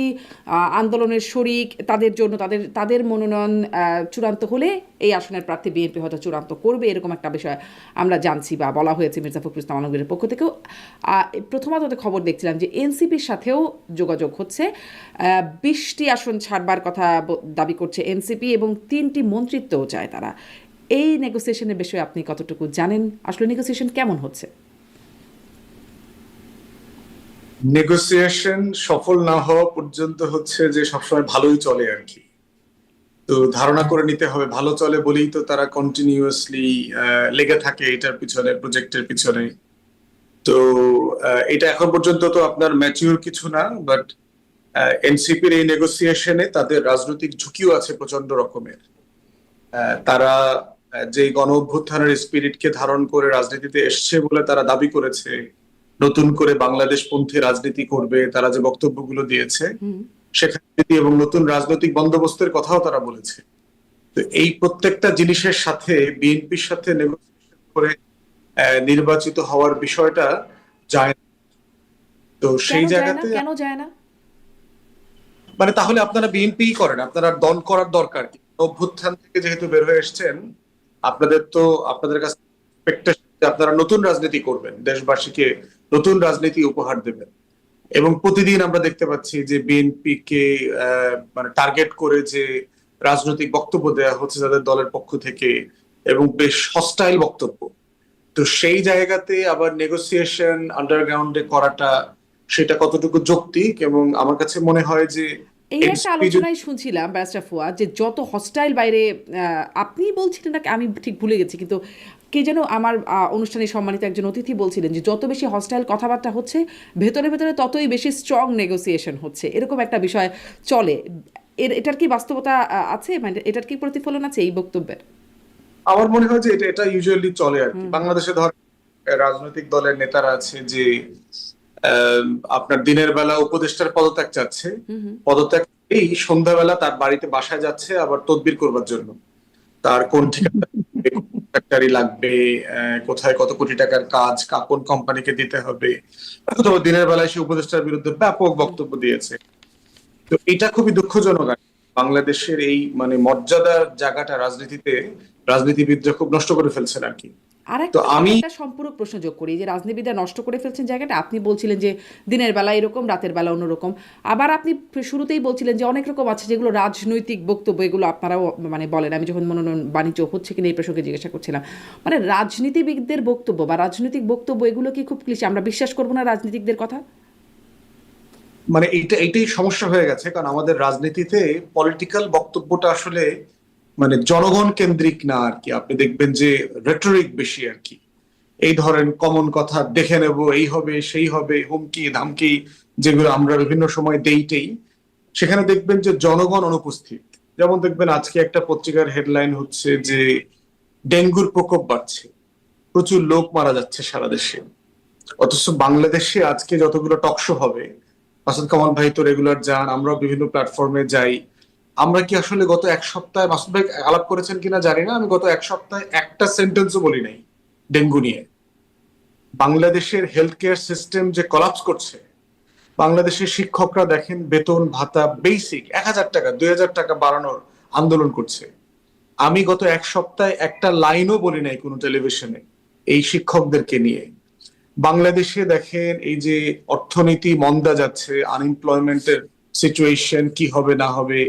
আন্দোলনের শরিক, তাদের জন্য তাদের মনোনয়ন চূড়ান্ত হলে এই আসনের প্রার্থী বিএনপি হয়তো চূড়ান্ত করবে, এরকম একটা বিষয় আমরা জানছি বা বলা হয়েছে মির্জা ফখরুল ইসলাম আলমগীরের পক্ষ থেকেও। প্রথম আলোতে খবর দেখছিলাম যে এনসিপির সাথেও যোগাযোগ হচ্ছে, 20টি আসন ছাড়বার কথা দাবি করছে এনসিপি, এবং 3টি মন্ত্রিত্বও চায় তারা। এই নেগোসিয়েশনের বিষয়ে আপনি কতটুকু জানেন? আসলে নেগোসিয়েশন কেমন হচ্ছে? নেগোসিয়েশন সফল না হওয়া পর্যন্ত হচ্ছে যে সবসময় ভালোই চলে আর কি। তো ধারণা করে নিতে হবে ভালো চলে বলেই তো তারা কন্টিনিউয়াসলি লেগে থাকে এটার পিছনে, প্রজেক্টের পিছনে। তো এটা এখন পর্যন্ত তো আপনার ম্যাচিউর কিছু না, বাট এনসিপির এই নেগোসিয়েশনে তাদের রাজনৈতিক ঝুঁকিও আছে প্রচন্ড রকমের। তারা যে গণ অভ্যুত্থানের স্পিরিটকে ধারণ করে রাজনীতিতে এসছে বলে তারা দাবি করেছে, নতুন করে বাংলাদেশ পন্থী রাজনীতি করবে, তারা যে বক্তব্যগুলো দিয়েছে সেখানে এবং নতুন রাজনৈতিক বন্দোবস্তের কথাও তারা বলেছে। তো এই প্রত্যেকটা জিনিসের সাথে বিএনপির সাথে নেগোসিয়েশন করে নির্বাচিত হওয়ার বিষয়টা যায় না। তো সেই জায়গাতে কেন যায় না? মানে তাহলে আপনারা বিএনপি করেন, আপনারা দল করার দরকার কি? অভ্যুত্থান থেকে যেহেতু বের হয়ে এসেছেন, আপনাদের তো আপনাদের কাছে expectation যে আপনারা নতুন রাজনীতি করবেন, দেশবাসীকে নতুন রাজনীতি উপহার দেবেন। এবং প্রতিদিন আমরা দেখতে পাচ্ছি যে বিএনপি কে মানে টার্গেট করে যে রাজনৈতিক বক্তব্য দেওয়া হচ্ছে তাদের দলের পক্ষ থেকে, এবং বেশ হস্টাইল বক্তব্য। তো সেই জায়গাতে আবার নেগোসিয়েশন আন্ডারগ্রাউন্ডে করাটা সেটা কতটুকু যৌক্তিক? এবং আমার কাছে মনে হয় যে এই একটা NCP আলোচনায় শুনছিলাম ব্যারিস্টার ফুয়াদ, যে যত হস্টাইল বাইরে, আপনি বলছিলেন নাকি আমি ঠিক ভুলে গেছি, কিন্তু কে যেন আমার অনুষ্ঠানে সম্মানিত একজন অতিথি বলছিলেন যে যত বেশি হস্টাইল কথাবার্তা হচ্ছে ভেতরে ভেতরে ততই বেশি স্ট্রং নেগোসিয়েশন হচ্ছে, এরকম একটা বিষয় চলে। এটার কি বাস্তবতা আছে, মানে এটার কি প্রতিফলন আছে এই বক্তব্যের? আমার মনে হয় যে এটা এটা ইউজুয়ালি চলে আর কি। বাংলাদেশে ধর রাজনৈতিক দলের নেতারা আছে যে আপনার দিনের বেলা উপদেষ্টার পদত্যাগ চাচ্ছে, পদত্যাগ এই সন্ধ্যাবেলা তার বাড়িতে বাসায় যাচ্ছে আবার তদবির করবার জন্য। তার কোন ঠিকানা লাগবে, কোথায় কত কোটি টাকার কাজ, কোন কোম্পানিকে দিতে হবে, অথবা দিনের বেলায় সে উপদেষ্টার বিরুদ্ধে ব্যাপক বক্তব্য দিয়েছে। তো এটা খুবই দুঃখজনক। বাংলাদেশের এই মানে মর্যাদার জায়গাটা রাজনীতিতে রাজনীতিবিদরা খুব নষ্ট করে ফেলছেন আর কি। তো আমি একটা সম্পূরক প্রশ্ন যোগ করি, যে রাজনীতিবিদরা নষ্ট করে ফেলছেন জায়গাটা। আপনি বলছিলেন যে দিনের বেলা এরকম, রাতের বেলা অন্যরকম। আবার আপনি শুরুতেই বলছিলেন যে অনেক রকম আছে যেগুলো রাজনৈতিক বক্তব্য, এগুলো আপনারাও মানে বলেন। আমি যখন মনোনয়ন বাণিজ্য হচ্ছে কিনা এই প্রসঙ্গে জিজ্ঞাসা করছিলাম, মানে রাজনীতিবিদদের বক্তব্য বা রাজনৈতিক বক্তব্য এগুলো কি খুব ক্লিশে, আমরা বিশ্বাস করবো না রাজনীতিকদের কথা? মানে এইটাই সমস্যা হয়ে গেছে, কারণ আমাদের রাজনীতিতে পলিটিক্যাল বক্তব্যটা আসলে মানে জনগণ কেন্দ্রিক না আর কি। আপনি দেখবেন যে রেটরিক বেশি আর কি। এই ধরেন কমন কথা, দেখে নেব, এই হবে সেই হবে, হুমকি ধামকি যেগুলো আমরা বিভিন্ন সময় দেইটেই, সেখানে দেখবেন যে জনগণ অনুপস্থিত। যেমন দেখবেন আজকে একটা পত্রিকার হেডলাইন হচ্ছে যে ডেঙ্গুর প্রকোপ বাড়ছে, প্রচুর লোক মারা যাচ্ছে সারা দেশে। অথচ বাংলাদেশে আজকে যতগুলো টকশো হবে, মাসুদ কামাল ভাই তো রেগুলার যান, আমরাও বিভিন্ন প্ল্যাটফর্মে যাই, আমরা কি আসলে গত এক সপ্তাহে, মাসুদ ভাই আলাপ করেছেন কিনা জানি না, আমি গত এক সপ্তাহে একটা সেন্টেন্সও বলি নাই ডেঙ্গু নিয়ে। বাংলাদেশের হেলথ কেয়ার সিস্টেম যে কলাপস করছে, বাংলাদেশের শিক্ষকরা দেখেন বেতন ভাতা বেসিক 1,000 টাকা 2,000 টাকা বাড়ানোর আন্দোলন করছে। আমি গত এক সপ্তাহে একটা লাইনও বলি নাই কোনো টেলিভিশনে এই শিক্ষকদেরকে নিয়ে। বাংলাদেশে দেখেন এই যে অর্থনীতি মন্দা যাচ্ছে, আনএমপ্লয়মেন্টের সিচুয়েশন কি হবে না হবে,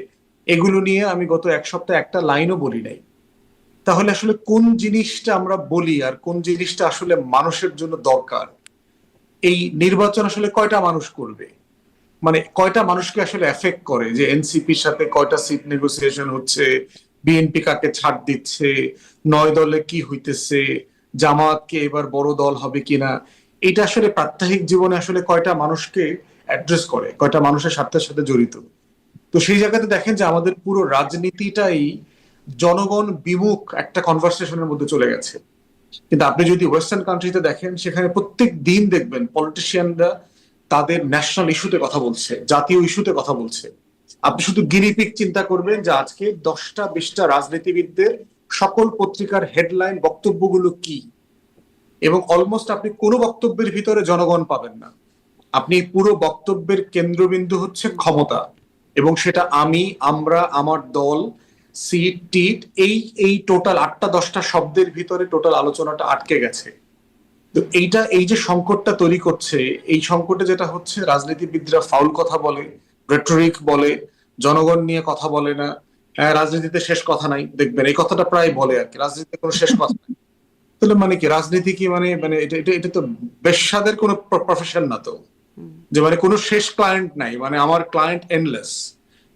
এগুলো নিয়ে আমি গত এক সপ্তাহে একটা লাইনও বলি নাই। তাহলে আসলে কোন জিনিসটা আমরা বলি আর কোন জিনিসটা আসলে মানুষের জন্য দরকার? এই নির্বাচন আসলে কয়টা মানুষ করবে, মানে কয়টা মানুষকে আসলে এফেক্ট করে যে এনসিপির সাথে কয়টা সিট নেগোসিয়েশন হচ্ছে, বিএনপি কাকে ছাড় দিচ্ছে, 9 দলে কি হইতেছে, জামাতকে এবার বড় দল হবে কিনা, এটা আসলে প্রাত্যহিক জীবনে আসলে কয়টা মানুষকে অ্যাড্রেস করে, কয়টা মানুষের স্বার্থের সাথে জড়িত। তো সেই জায়গাতে দেখেন যে আমাদের পুরো রাজনীতিটাই জনগণ বিমুখ একটা কনভারসেশনের মধ্যে চলে গেছে। কিন্তু আপনি যদি ওয়েস্টার্ন কান্ট্রিতে দেখেন, সেখানে প্রত্যেক দিন দেখবেন পলিটিশিয়ানরা তাদের ন্যাশনাল ইস্যুতে কথা বলছে, জাতীয় ইস্যুতে কথা বলছে। আপনি শুধু গিনিপিক চিন্তা করবেন যে আজকে 10টা 20টা রাজনীতিবিদদের সকল পত্রিকার হেডলাইন বক্তব্যগুলো কি, এবং অলমোস্ট আপনি কোনো বক্তব্যের ভিতরে জনগণ পাবেন না। আপনি পুরো বক্তব্যের কেন্দ্রবিন্দু হচ্ছে ক্ষমতা, এবং সেটা আমি, আমরা, আমার দল, সিট টিট, এই টোটাল 8টা 10টা শব্দের ভিতরে টোটাল আলোচনাটা আটকে গেছে। তো এই যে সংকটটা তৈরি করছে, এই সংকটে যেটা হচ্ছে রাজনীতিবিদরা ফাউল কথা বলে, রেটরিক বলে, জনগণ নিয়ে কথা বলে না। হ্যাঁ, রাজনীতিতে শেষ কথা নাই, দেখবেন এই কথাটা প্রায় বলে আর কি, রাজনীতিতে কোনো শেষ কথা নাই। তাহলে মানে কি রাজনীতি কি মানে মানে এটা এটা এটা তো বেশ্যাদের কোনো প্রফেশন না তো। যে মানে কোনো শেষ ক্লায়েন্ট নাই, মানে আমার ক্লায়েন্ট এন্ডলেস,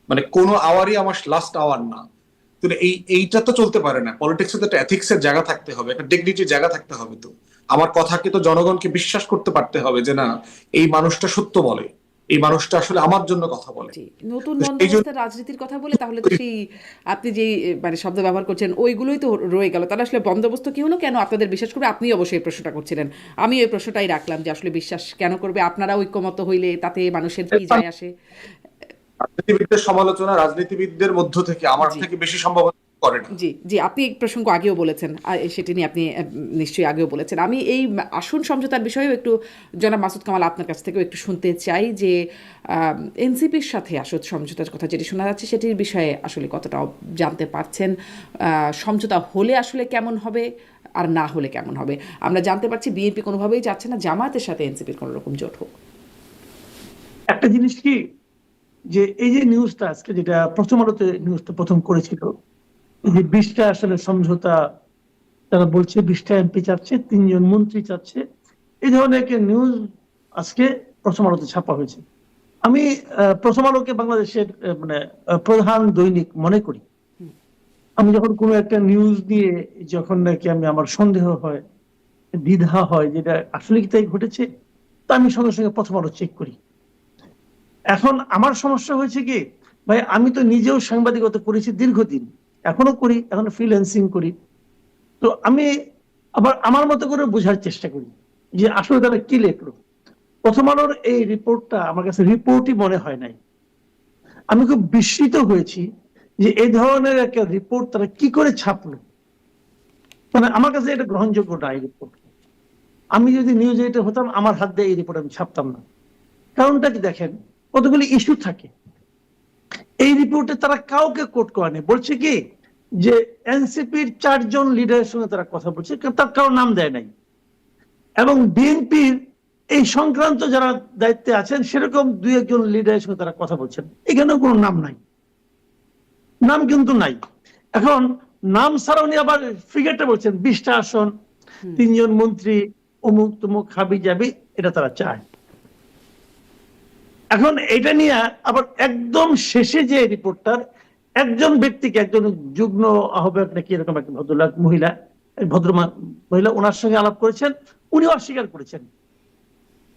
মানে কোনো আওয়ারই আমার লাস্ট আওয়ার না। তো এইটা তো চলতে পারে না। পলিটিক্সে তো একটা এথিক্সের জায়গা থাকতে হবে, একটা ডিগনিটির জায়গা থাকতে হবে। তো আমার কথাকে তো জনগণকে বিশ্বাস করতে পারতে হবে যে না, এই মানুষটা সত্য বলে, এই মানুষটা আসলে আমার জন্য কথা বলে। জি, নতুন তো সেই জন্য বন্দোবস্তের রাজনীতির কথা বলে তাহলে তো সেই আপনি যেই মানে শব্দ ব্যবহার করছেন ওইগুলোই তো রয়ে গেল। তাহলে আসলে বন্দোবস্ত কি হলো, কেন আপনাদের বিশ্বাস করবে? আপনি অবশ্যই এই প্রশ্নটা করছিলেন, আমি এই প্রশ্নটাই রাখলাম যে আসলে বিশ্বাস কেন করবে? আপনারা ঐক্যমত হইলে তাতে মানুষের কি যায় আসে? রাজনীতিবিদদের সমালোচনা রাজনীতিবিদদের মধ্য থেকে আমার জি থেকে বেশি সম্ভাবনা করে না। জি জি, আপনি এই প্রসঙ্গ আগেও বলেছেন, আর সেটি নিয়ে আপনি নিশ্চয়ই আগেও বলেছেন। আমি এই আসন সমঝোতার বিষয়েও একটু জনাব মাসুদ কামাল আপনার কাছ থেকেও একটু শুনতে চাই যে এনসিপির সাথে আসন সমঝোতার কথা যেটি শোনা যাচ্ছে সেটির বিষয়ে আসলে কতটা জানতে পারছেন? সমঝোতা হলে আসলে কেমন হবে আর না হলে কেমন হবে? আমরা জানতে পারছি বিএনপি কোনোভাবেই চাচ্ছে না জামায়াতের সাথে এনসিপির কোনো রকম জোট হোক। একটা জিনিস কি, যে এই যে নিউজটা আজকে যেটা প্রথম আলোতে নিউজটা প্রথম করেছিল, এই যে 20টা আসলে সমঝোতা, তারা বলছে 20টা এমপি চাচ্ছে, 3জন মন্ত্রী চাচ্ছে, এই ধরনের একটা নিউজ আজকে প্রথম আলোতে ছাপা হয়েছে। আমি প্রথম আলোকে বাংলাদেশের মানে প্রধান দৈনিক মনে করি। আমি যখন কোনো একটা নিউজ নিয়ে যখন নাকি আমার সন্দেহ হয়, দ্বিধা হয় যেটা আসলে কি তাই ঘটেছে, তা আমি সঙ্গে সঙ্গে প্রথম আলো চেক করি। এখন আমার সমস্যা হয়েছে কি, ভাই আমি তো নিজেও সাংবাদিকতা করেছি দীর্ঘদিন, এখনো করি, এখনো ফ্রিল্যান্সিং করি। তো আমি আবার আমার মতো করে বোঝার চেষ্টা করি যে আসলে তারা কি লেখলো। প্রথম আলোর এই রিপোর্টটা আমার কাছে রিপোর্টই মনে হয় নাই। আমি খুব বিস্মিত হয়েছি যে এই ধরনের একটা রিপোর্ট তারা কি করে ছাপলো। মানে আমার কাছে এটা গ্রহণযোগ্য না এই রিপোর্ট। আমি যদি নিউজ এডিটর হতাম, আমার হাত দিয়ে এই রিপোর্ট আমি ছাপতাম না। কারণটা কি দেখেন, কতগুলি ইস্যু থাকে এই রিপোর্টে, তারা কাউকে কোট করেনি। বলছে কি যে এনসিপির 4জন লিডারের সঙ্গে তারা কথা বলছে, তার কারো নাম দেয় নাই। এবং বিএনপির এই সংক্রান্ত যারা দায়িত্বে আছেন সেরকম 2-1জন লিডারের সঙ্গে তারা কথা বলছেন, এখানেও কোনো নাম নাই, নাম কিন্তু নাই। এখন নাম ছাড়া উনি আবার ফিগারটা বলছেন 20টা আসন, 3জন মন্ত্রী, অমুক তমুক হাবি যাবি, এটা তারা চায়। এখন এটা নিয়ে আবার একদম শেষে যে রিপোর্টটার একজন ব্যক্তিকে, একজন যুগ্ম আহ্বায়ক নাকি এরকম একটা ভদ্রলোক মহিলা, ভদ্র মহিলা, ওনার সঙ্গে আলাপ করেছেন, উনি অস্বীকার করেছেন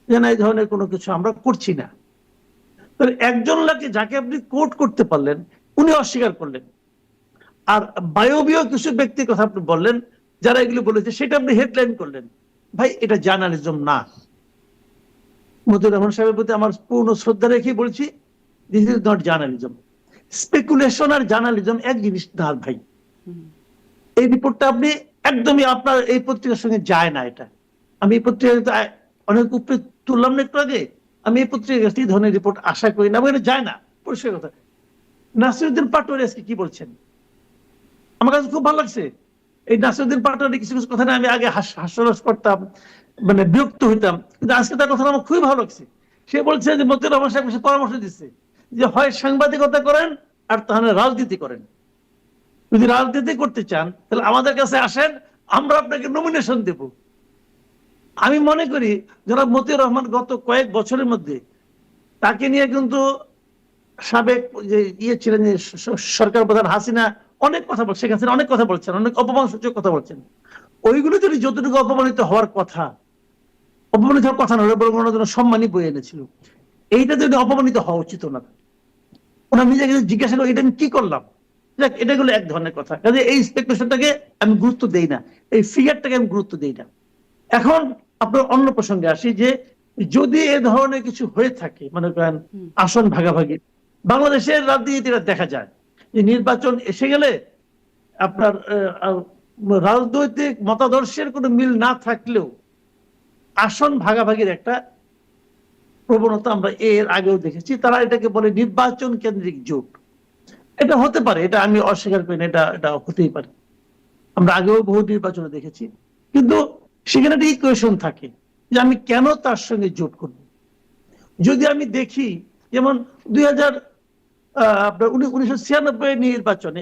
যে না, এই ধরনের কোনো কিছু আমরা করছি না। তাহলে একজন লোককে যাকে আপনি কোট করতে পারলেন উনি অস্বীকার করলেন, আর বায়বীয় কিছু ব্যক্তির কথা আপনি বললেন যারা এগুলো বলেছে, সেটা আপনি হেডলাইন করলেন। ভাই এটা জার্নালিজম না। মতিউর রহমান সাহেবের প্রতি আমার পূর্ণ শ্রদ্ধা রেখে বলছি, this is not journalism. Speculation আর জার্নালিজম এক জিনিস না ভাই। এই রিপোর্টটা আপনি একদমই আপনার এই পত্রিকার সঙ্গে যায় না। এটা আমি এই পত্রিকা অনেক উপরে তুললাম না একটু আগে, আমি এই পত্রিকার কাছে এই ধরনের রিপোর্ট আশা করি না, এটা যায় না, পরিষ্কার কথা। নাসিরউদ্দিন পাটোয়ারি আজকে কি বলছেন আমার কাছে খুব ভালো লাগছে। এই নাসিরউদ্দিন পাটোয়ারি কিছু কিছু কথা না আমি আগে হাস্যরস করতাম, মানে বিরক্ত হইতাম, কিন্তু আজকে তার কথা আমার খুবই ভালো লাগছে। সে বলছে যে মতিউর রহমান সাহেব সে পরামর্শ দিচ্ছে যে হয় সাংবাদিকতা করেন আর তাহলে রাজনীতি করেন। যদি রাজনীতি করতে চান তাহলে আমাদের কাছে আসেন, আমরা আপনাকে নমিনেশন দেব। আমি মনে করি জনাব মতিউর রহমান গত কয়েক বছরের মধ্যে তাকে নিয়ে কিন্তু সাবেক যে ছিলেন সরকার প্রধান হাসিনা অনেক কথা বলছে, শেখ হাসিনা অনেক কথা বলছেন, অনেক অপমানসূচক কথা বলছেন। ওইগুলো যদি যতটুকু অপমানিত হওয়ার কথা, অপমানিত হওয়ার কথা নয়, বরং ওনার জন্য সম্মানই বয়ে এনেছিল। এইটা যদি অপমানিত হওয়া উচিত না, ওনার নিজেকে জিজ্ঞাসা করে এটা আমি কি করলাম, এটা গুলো এক ধরনের কথা। কাজে এই স্পেকুলেশনটাকে আমি গুরুত্ব দেই না, এই ফিগারটাকে আমি গুরুত্ব দেই না। এখন আপনার অন্য প্রসঙ্গে আসি যে যদি এ ধরনের কিছু হয়ে থাকে, মনে করেন আসন ভাগাভাগি, বাংলাদেশের রাজনীতিটা দেখা যায় যে নির্বাচন এসে গেলে আপনার রাজনৈতিক মতাদর্শের কোনো মিল না থাকলেও আসন ভাগাভাগির একটা প্রবণতা আমরা এর আগেও দেখেছি। তারা এটাকে বলে নির্বাচন কেন্দ্রিক জোট। এটা হতে পারে, এটা আমি অস্বীকার করি না, এটা এটা হতেই পারে। আমরা আগেও বহু নির্বাচনে দেখেছি, কিন্তু সেখানে একটা ইকুয়েশন থাকে যে আমি কেন তার সঙ্গে জোট করব। যদি আমি দেখি যেমন 1996 নির্বাচনে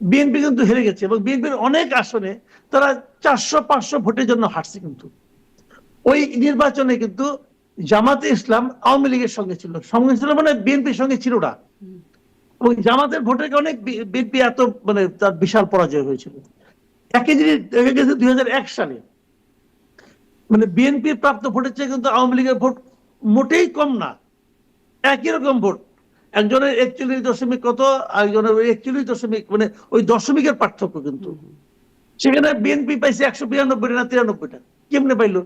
বিএনপি কিন্তু হেরে গেছে এবং বিএনপির অনেক আসনে তারা 400-500 ভোটের জন্য হারছে, কিন্তু ওই নির্বাচনে কিন্তু জামাতে ইসলাম আওয়ামী লীগের সঙ্গে ছিল, সঙ্গে ছিল মানে বিএনপির সঙ্গে ছিল না, এবং জামাতের ভোটের কারণে বিএনপি এত মানে তার বিশাল পরাজয় হয়েছিল। একই জিনিস দেখা গেছে 2001 সালে, মানে বিএনপির প্রাপ্ত ভোটের চেয়ে কিন্তু আওয়ামী লীগের ভোট মোটেই কম না, একই রকম ভোট। একজনের 41 কত, আরেকজনের 41 মানে ওই দশমিকের পার্থক্য। কিন্তু সেখানে বিএনপি পাইছে 192 না 93টা। কেমনে পাইলো?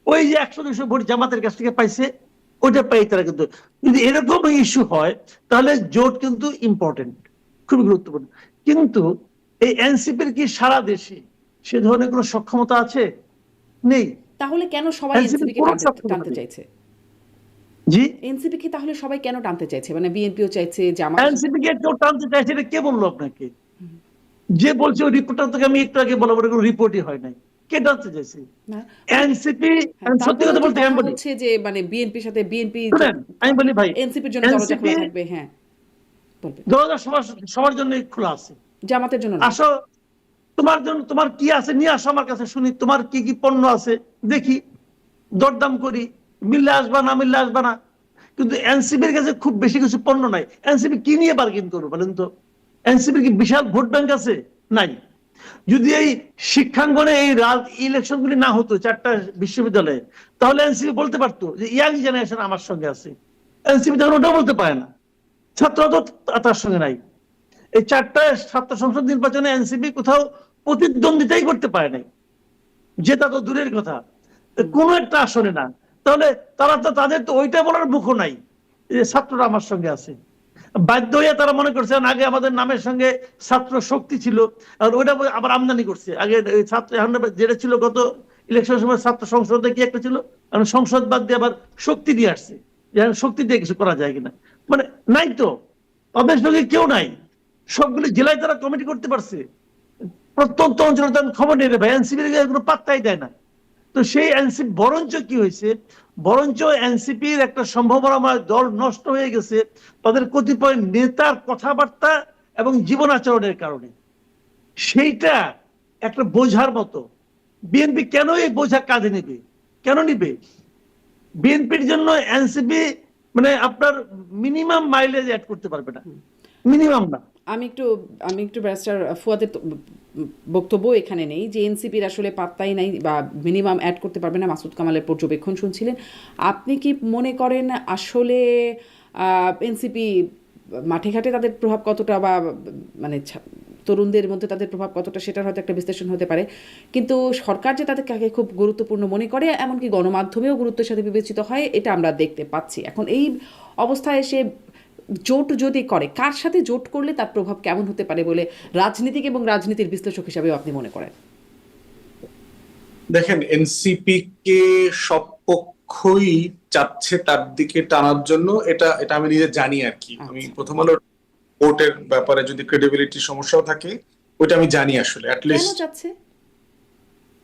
ওই যে 100-200 ভোট জামাতের কাছ থেকে পাইছে, ওইটা পাই তারা। কিন্তু যদি এরকম ইস্যু হয় তাহলে জোট কিন্তু ইম্পর্টেন্ট, খুবই গুরুত্বপূর্ণ। কিন্তু এই এনসিপির কি সারা দেশে সে ধরনের কোনো সক্ষমতা আছে? নেই। তাহলে কেন সবাই এনসিপি এনসিপি কে কোনো সক্ষমতা টানতে নেই। চাইছে? জি, এনসিপি কে তাহলে সবাই কেন টানতে চাইছে? মানে বিএনপিও চাইছে, জামাত। এনসিপি কে কেউ টানতে চাইছে, এটা কে বললো আপনাকে? যে বলছে ওই রিপোর্টটা তোকে আমি একটু আগে বলা, কোনো রিপোর্টই হয় নাই। কে টানতে চাইছে? না, এনসিপি। হ্যাঁ, সত্যি তারপরেও কথা তো বলতে আমি কথা বলি, হচ্ছে যে মানে বিএনপির সাথে বিএনপি শুনেন আমি বলি ভাই, এনসিপির জন্য দরজা এনসিপি খোলা থাকবে। হ্যাঁ, বলবেন। দরজা সবার সবার জন্য খোলা আছে। জামাতের জন্য না। আসো, তোমার জন্য তোমার কি আছে নিয়ে আসো আমার কাছে, শুনি তোমার কি কি পণ্য আছে, দেখি, দরদাম করি, মিললে আসবা, না মিললে আসবা না। কিন্তু এনসিপির কাছে খুব বেশি কিছু পণ্য নাই। এনসিপি কি নিয়ে বার্গেন করবো বলেন তো? এনসিপির কি বিশাল ভোট ব্যাংক আছে? নাই। যদি এই শিক্ষাঙ্গনে এই ইলেকশন গুলি না হতো 4টা বিশ্ববিদ্যালয়ে, তাহলে এনসিপি বলতে পারতো যে ইয়াং জেনারেশন আমার সঙ্গে আছে। এনসিপি তখন ওটাও বলতে পারে না, ছাত্র তো তার সঙ্গে নাই। এই 4টা ছাত্র সংসদ নির্বাচনে এনসিপি কোথাও প্রতিদ্বন্দ্বিতাই করতে পারে নাই, জেতা তো দূরের কথা, কোনো একটা আসনে না। তাহলে তারা তো, তাদের তো ওইটা বলার মুখও নাই যে ছাত্ররা আমার সঙ্গে আছে। বাধ্য হয়ে তারা মনে করছেন আগে আমাদের নামের সঙ্গে ছাত্র শক্তি ছিল, আর ওইটা আবার আমদানি করছে। আগে ছাত্র, এখন যেটা ছিল গত ইলেকশন সময় ছাত্র সংসদে কি একটা ছিল, এখন সংসদ বাদ দিয়ে আবার শক্তি দিয়ে আসছে, শক্তি দিয়ে কিছু করা যায় কিনা। মানে নাই তো, তাদের সঙ্গে কেউ নাই। সবগুলি জেলায় তারা কমিটি করতে পারছে, প্রত্যন্ত অঞ্চলে তার খবর নেই রে ভাই, এনসিপি কোনো পাত্তাই দেয় না। তো সেই এনসিপি বরঞ্চ কি হয়েছে, বরঞ্চ এনসিপির একটা সম্ভাবনাময় দল নষ্ট হয়ে গেছে তাদের কতিপয় নেতার কথাবার্তা এবং জীবন আচরণের কারণে। সেইটা একটা বোঝার মতো। বিএনপি কেন এই বোঝা কাঁধে নেবে? কেন নিবে? বিএনপির জন্য এনসিপি মানে আপনার মিনিমাম মাইলেজ অ্যাড করতে পারবে না, মিনিমাম না। আমি একটু ব্যারিস্টার ফুয়াদের বক্তব্য এখানে নেই যে এনসিপির আসলে পাত্তাই নাই বা মিনিমাম অ্যাড করতে পারবে না। মাসুদ কামালের পর্যবেক্ষণ শুনছিলেন। আপনি কি মনে করেন আসলে এনসিপি মাঠে ঘাটে তাদের প্রভাব কতটা, বা মানে তরুণদের মধ্যে তাদের প্রভাব কতটা, সেটার হয়তো একটা বিশ্লেষণ হতে পারে। কিন্তু সরকার যে তাদেরকে খুব গুরুত্বপূর্ণ মনে করে, এমনকি গণমাধ্যমেও গুরুত্বের সাথে বিবেচিত হয়, এটা আমরা দেখতে পাচ্ছি। এখন এই অবস্থায় এসে জোট যদি করে, কার সাথে জোট করলে তার প্রভাব কেমন হতে পারে বলে রাজনীতিক এবং রাজনীতির বিশ্লেষক হিসাবেও আপনি মনে করেন? দেখেন, এনসিপি কে সব পক্ষই চাচ্ছে তার দিকে টানার জন্য। এটা এটা আমি নিজে জানি আর কি। আমি প্রথম আলোর ভোটের ব্যাপারে যদি ক্রেডিবিলিটি সমস্যাও থাকে, ওইটা আমি জানি আসলে। কেন অ্যাটলিস্ট চাচ্ছে?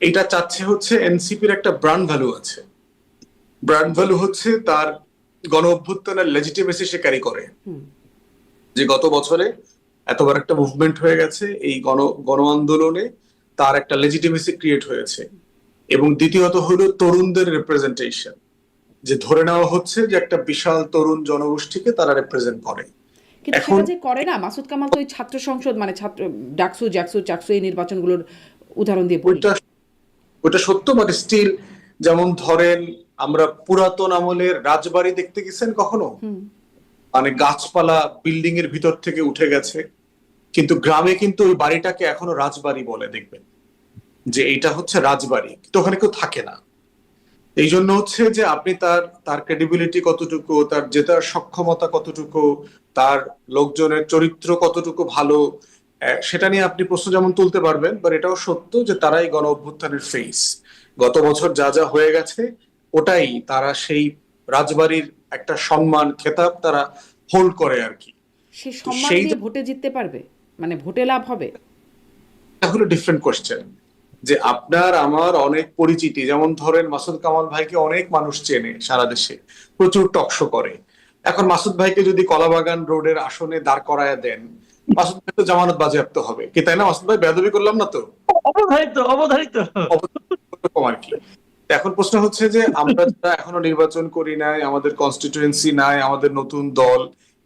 এটা চাচ্ছে হচ্ছে এনসিপির একটা ব্র্যান্ড ভ্যালু আছে। ব্র্যান্ড ভ্যালু হচ্ছে তার গণ অভ্যুত্থানের লেজিটিমেসি সে ক্যারি করে, যে গত বছরে এতবার একটা মুভমেন্ট হয়ে গেছে, এই গণ আন্দোলনে তার একটা লেজিটিমেসি ক্রিয়েট হয়েছে। এবং দ্বিতীয়ত হলো তরুণদের রিপ্রেজেন্টেশন, যে ধরে নেওয়া হচ্ছে যে একটা বিশাল তরুণ জনগোষ্ঠীকে তারা রিপ্রেজেন্ট করে। কিন্তু এখন সেটা যে করে না, মাসুদ কামাল তো ওই ছাত্র সংসদ মানে ছাত্র ডাকসু জ্যাকসু চাকসু এই নির্বাচনগুলোর উদাহরণ দিয়ে বলি। ওটা সত্য, বাট স্টিল, যেমন ধরেন আমরা পুরাতন আমলের রাজবাড়ি দেখতে গেছেন কখনো? মানে গাছপালা বিল্ডিং এর ভিতর থেকে উঠে গেছে, কিন্তু গ্রামে কিন্তু ওই বাড়িটাকে এখনো রাজবাড়ি বলে, দেখবেন যে এইটা হচ্ছে রাজবাড়ি, তো ওখানে কেউ থাকে না। এই জন্য হচ্ছে যে আপনি তার ক্রেডিবিলিটি কতটুকু, তার জেতার সক্ষমতা কতটুকু, তার লোকজনের চরিত্র কতটুকু ভালো, সেটা নিয়ে আপনি প্রশ্ন যেমন তুলতে পারবেন, বাট এটাও সত্য যে তারাই গণ অভ্যুত্থানের ফেস। গত বছর যা যা হয়ে গেছে ওটাই তারা সেই রাজবাড়ির একটা সম্মান খেতাব তারা হোল্ড করে আর কি। সেই সম্মান দিয়ে ভোটে জিততে পারবে, মানে ভোটে লাভ হবে, এটা হলো ডিফারেন্ট কোশ্চেন। যে আপনার আমার অনেক পরিচিতি, যেমন ধরেন মাসুদ কামাল ভাইকে অনেক মানুষ চেনে সারা দেশে, প্রচুর টকশো করে। এখন মাসুদ ভাইকে যদি কলাবাগান রোডের আসনে দাঁড় করায় দেন, মাসুদ ভাই তো জামানত বাজেয়াপ্ত হবে কি, তাই না? মাসুদ ভাই বেয়াদবি করলাম না তো? অবধারিত, অবধারিত। অবধারিত আর কি। এখন প্রশ্ন হচ্ছে যে আমরা যারা এখনো নির্বাচন করি নাই, আমাদের কনস্টিটিউয়েন্সি নাই, আমাদের নতুন দল,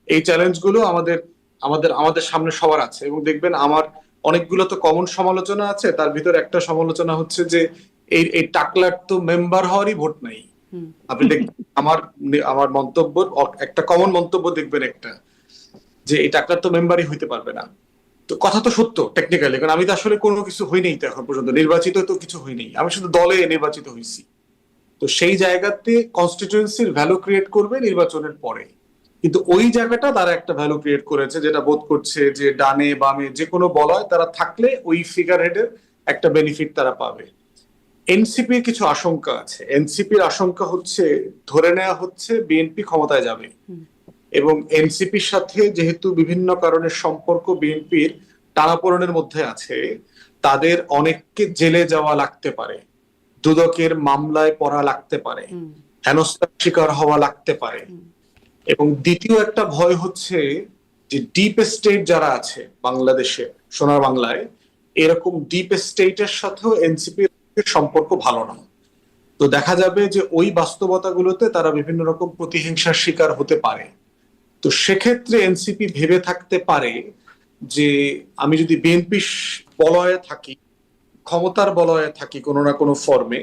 এই চ্যালেঞ্জগুলো আমাদের আমাদের আমাদের সামনে সবার আছে। এবং দেখবেন আমার অনেকগুলো তো কমন সমালোচনা আছে, তার ভিতরে একটা সমালোচনা হচ্ছে যে এই এই টাকলার তো মেম্বার হওয়ারই ভোট নাই। আপনি দেখবেন আমার আমার মন্তব্য, একটা কমন মন্তব্য দেখবেন একটা, যে এই টাকলার তো মেম্বারই হইতে পারবে না। তো কথা তো সত্য টেকনিক্যালি, কারণ আমি তো আসলে কোনো কিছু হই নাই তো এখন পর্যন্ত, নির্বাচিত তো কিছু হই নাই, আমি শুধু দলে নির্বাচিত হয়েছি। তো সেই জায়গাতে কনস্টিটিউয়েন্সির ভ্যালু ক্রিয়েট করবে নির্বাচনের পরে। কিন্তু ওই জায়গাটা তারা একটা ভ্যালু ক্রিয়েট করেছে, যেটা বোধ করছে যে ডানে বামে যে কোনো বলয় তারা থাকলে ওই ফিগার হেডের একটা বেনিফিট তারা পাবে। এনসিপির কিছু আশঙ্কা আছে। এনসিপির আশঙ্কা হচ্ছে, ধরে নেওয়া হচ্ছে বিএনপি ক্ষমতায় যাবে, এবং এনসিপির সাথে যেহেতু বিভিন্ন কারণের সম্পর্ক বিএনপির টানাপোড়েনের মধ্যে আছে, তাদের অনেককে জেলে যাওয়া লাগতে পারে, দুদকের মামলায় পড়া লাগতে পারে, হেনস্থার শিকার হওয়া লাগতে পারে। এবং দ্বিতীয় একটা ভয় হচ্ছে যে ডিপ স্টেট যারা আছে বাংলাদেশে, সোনার বাংলায়, এরকম ডিপ স্টেটের সাথেও এনসিপির সম্পর্ক ভালো না। তো দেখা যাবে যে ওই বাস্তবতাগুলোতে তারা বিভিন্ন রকম প্রতিহিংসার শিকার হতে পারে। তো সেক্ষেত্রে এনসিপি ভেবে থাকতে পারে যে আমি যদি বিএনপি বলয়ে থাকি, ক্ষমতার বলয়ে থাকি কোনো না কোনো ফর্মে,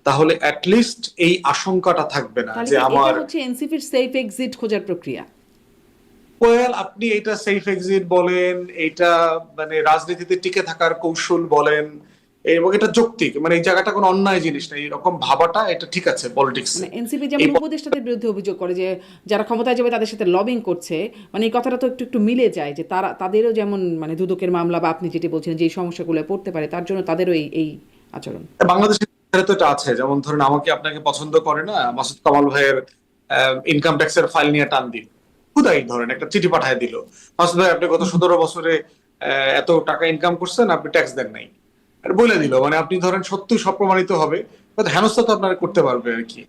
তাহলে অ্যাটলিস্ট এই আশঙ্কাটা থাকবে না তাহলে যে কি আমার, এটা হচ্ছে এনসিপির সেফ এক্সিট খোঁজার প্রক্রিয়া? ওয়েল, আপনি এটা সেফ এক্সিট বলেন, এটা মানে রাজনীতিতে টিকে থাকার কৌশল বলেন, এবং এটা যৌক্তিক, মানে এই জায়গাটা কোনো অন্যায় জিনিস না, এরকম ভাবাটা এটা ঠিক আছে পলিটিক্সে। মানে এনসিপি যেমন উপদেষ্টাদের বিরুদ্ধে অভিযোগ করে যে যারা ক্ষমতায় যাবে তাদের সাথে লবিং করছে, মানে এই কথাটা তো একটু একটু মিলে যায় যে তাদেরও যেমন মানে দুদকের মামলা বা আপনি যেটি বলছেন যে এই সমস্যাগুলো পড়তে পারে, তার জন্য তাদেরও এই আচরণ। বাংলাদেশের তো এটা আছে, যেমন ধরেন আমাকে আপনাকে পছন্দ করে না, মাসুদ কামাল ভাইয়ের ইনকাম ট্যাক্সের ফাইল নিয়ে টান দিল, খুদাই ধরেন একটা চিঠি পাঠায় দিল, মাসুদ ভাই আপনি গত 17 বছরে এত টাকা ইনকাম করছেন, আপনি ট্যাক্স দেন নাই, আর বলে দিল, মানে আপনি ধরেন সত্যি সব প্রমাণিত হবে, হেনস্থা তো আপনারা করতে পারবে আর কি।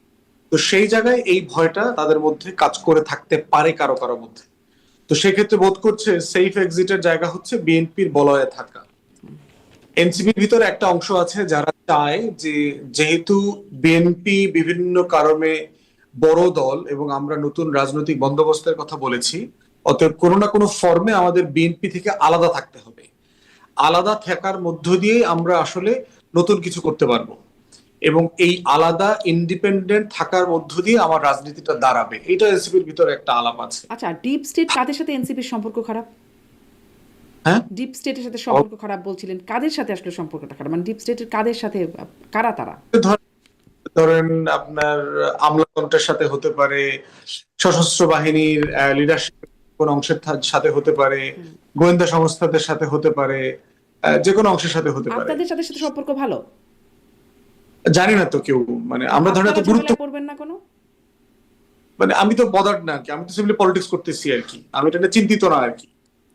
তো সেই জায়গায় এই ভয়টা তাদের মধ্যে কাজ করে থাকতে পারে কারো কারো মধ্যে। তো সেক্ষেত্রে বোধ করছে সেফ এক্সিটের জায়গা হচ্ছে বিএনপির বলয়ে থাকা। এনসিপির ভিতরে একটা অংশ আছে যারা চায় যে যেহেতু বিএনপি বিভিন্ন কারণে বড় দল এবং আমরা নতুন রাজনৈতিক বন্দোবস্তের কথা বলেছি, অতএব কোনো না কোনো ফর্মে আমাদের বিএনপি থেকে আলাদা থাকতে হবে। আলাদা থাকার মধ্য দিয়ে আমরা আসলে নতুন কিছু করতে পারবো, এবং এই আলাদা ইন্ডিপেন্ডেন্ট থাকার মধ্য দিয়ে আমার রাজনীতিটা দাঁড়াবে, এটা এনসিপির ভিতরে একটা আলাপ আছে। আচ্ছা, ডিপ স্টেট কাদের সাথে এনসিপির সম্পর্ক খারাপ? হ্যাঁ, ডিপ স্টেটের সাথে সম্পর্ক খারাপ বলছিলেন, কাদের সাথে আসলে সম্পর্কটা খারাপ? মানে ডিপ স্টেটের কাদের সাথে, কারা তারা? ধরেন আপনার আমলাতন্ত্রের সাথে হতে পারে, সশস্ত্র বাহিনীর লিডারশিপ কোন অংশের সাথে হতে পারে, গোয়েন্দা সংস্থাদের সাথে হতে পারে, যে কোনো অংশের সাথে হতে পারে। আপনাদের সাথে সাথে সম্পর্ক ভালো? জানি না তো কেউ, মানে আমরা ধরেন এত গুরুত্ব করবেন না কোনো, মানে আমি তো বদার্ড না আর কি, আমি তো সিম্পলি পলিটিক্স করতেছি আর কি, আমি এটা নিয়ে চিন্তিত না আর কি।